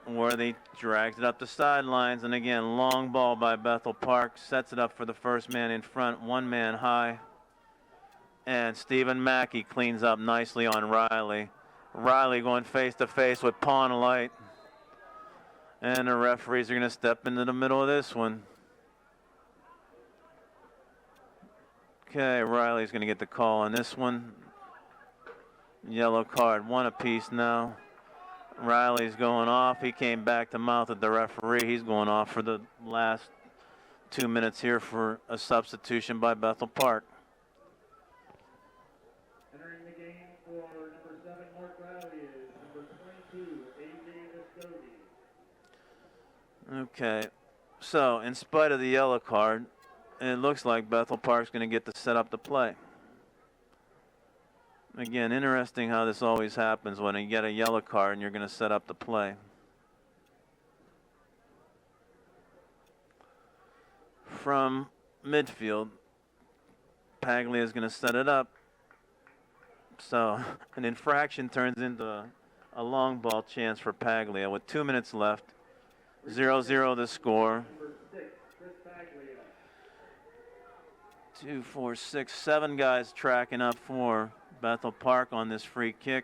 Worthy drags it up the sidelines. And again, long ball by Bethel Park. Sets it up for the first man in front. One man high. And Stephen Mackey cleans up nicely on Riley. Riley going face to face with Pawnlight. And the referees are going to step into the middle of this one. Okay, Riley's going to get the call on this one. Yellow card, one apiece now. Riley's going off. He came back to mouth at the referee. He's going off for the last 2 minutes here for a substitution by Bethel Park. Entering the game for number 7, Mark Riley, is number 22, AJ Viscotti. Okay, so in spite of the yellow card, it looks like Bethel Park's going to get to set up the play. Again, interesting how this always happens when you get a yellow card and you're going to set up the play. From midfield, Paglia is going to set it up. So an infraction turns into a long ball chance for Paglia with 2 minutes left. 0-0 the score. Number 6, Chris Paglia. 2, 4, 6, 7 guys tracking up for Bethel Park on this free kick.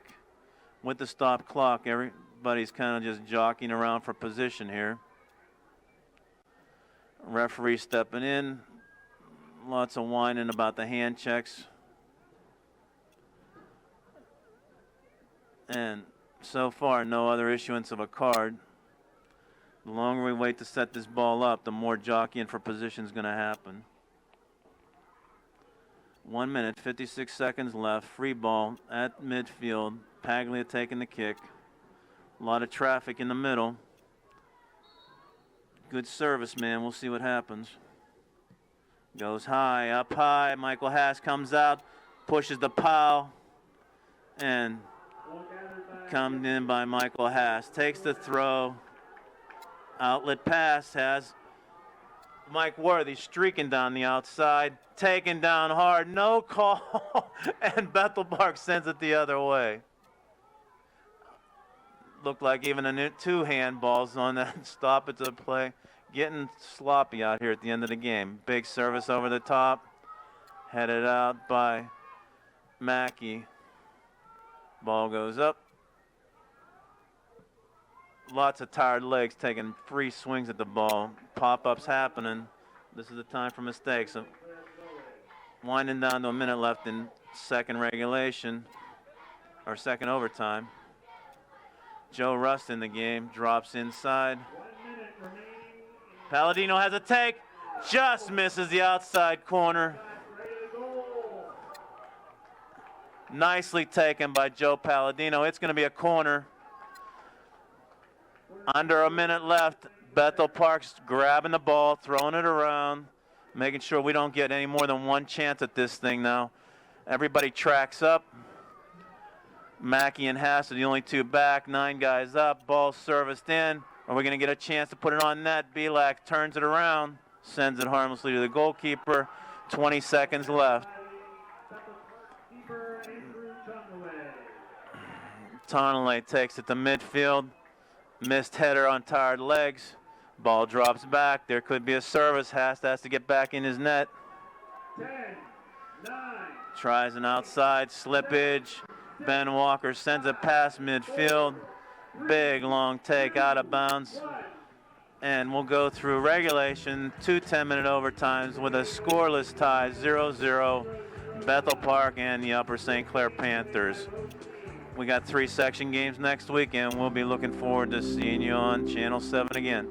With the stop clock, everybody's kind of just jockeying around for position here. Referee stepping in. Lots of whining about the hand checks. And so far, no other issuance of a card. The longer we wait to set this ball up, the more jockeying for position is going to happen. 1 minute, 56 seconds left. Free ball at midfield. Paglia taking the kick. A lot of traffic in the middle. Good service, man. We'll see what happens. Goes high, up high. Michael Haas comes out, pushes the pile, and comes in by Michael Haas. Takes the throw. Outlet pass has Mike Worthy streaking down the outside, taken down hard, no call, and Bethel Park sends it the other way. Looked like even two handballs on that stop at the play. Getting sloppy out here at the end of the game. Big service over the top, headed out by Mackey. Ball goes up. Lots of tired legs taking free swings at the ball. Pop-ups happening. This is the time for mistakes. So winding down to a minute left in second regulation, or second overtime. Joe Rust in the game, drops inside. 1 minute remaining. Palladino has a take, just misses the outside corner. Ready to goal. Nicely taken by Joe Palladino. It's going to be a corner. Under a minute left. Bethel Park's grabbing the ball, throwing it around, making sure we don't get any more than one chance at this thing now. Everybody tracks up. Mackey and Haas are the only two back. 9 guys up. Ball serviced in. Are we going to get a chance to put it on net? Belak turns it around, sends it harmlessly to the goalkeeper. 20 seconds left. Keeper Andrew Tonelay takes it to midfield. Missed header on tired legs. Ball drops back. There could be a service. Haas has to get back in his net. 10, 9. Tries an outside slippage. Ben Walker sends it past midfield. Big long take out of bounds. And we'll go through regulation, 2 10-minute overtimes with a scoreless tie, 0-0, Bethel Park and the Upper St. Clair Panthers. We got 3 section games next week, and we'll be looking forward to seeing you on Channel 7 again.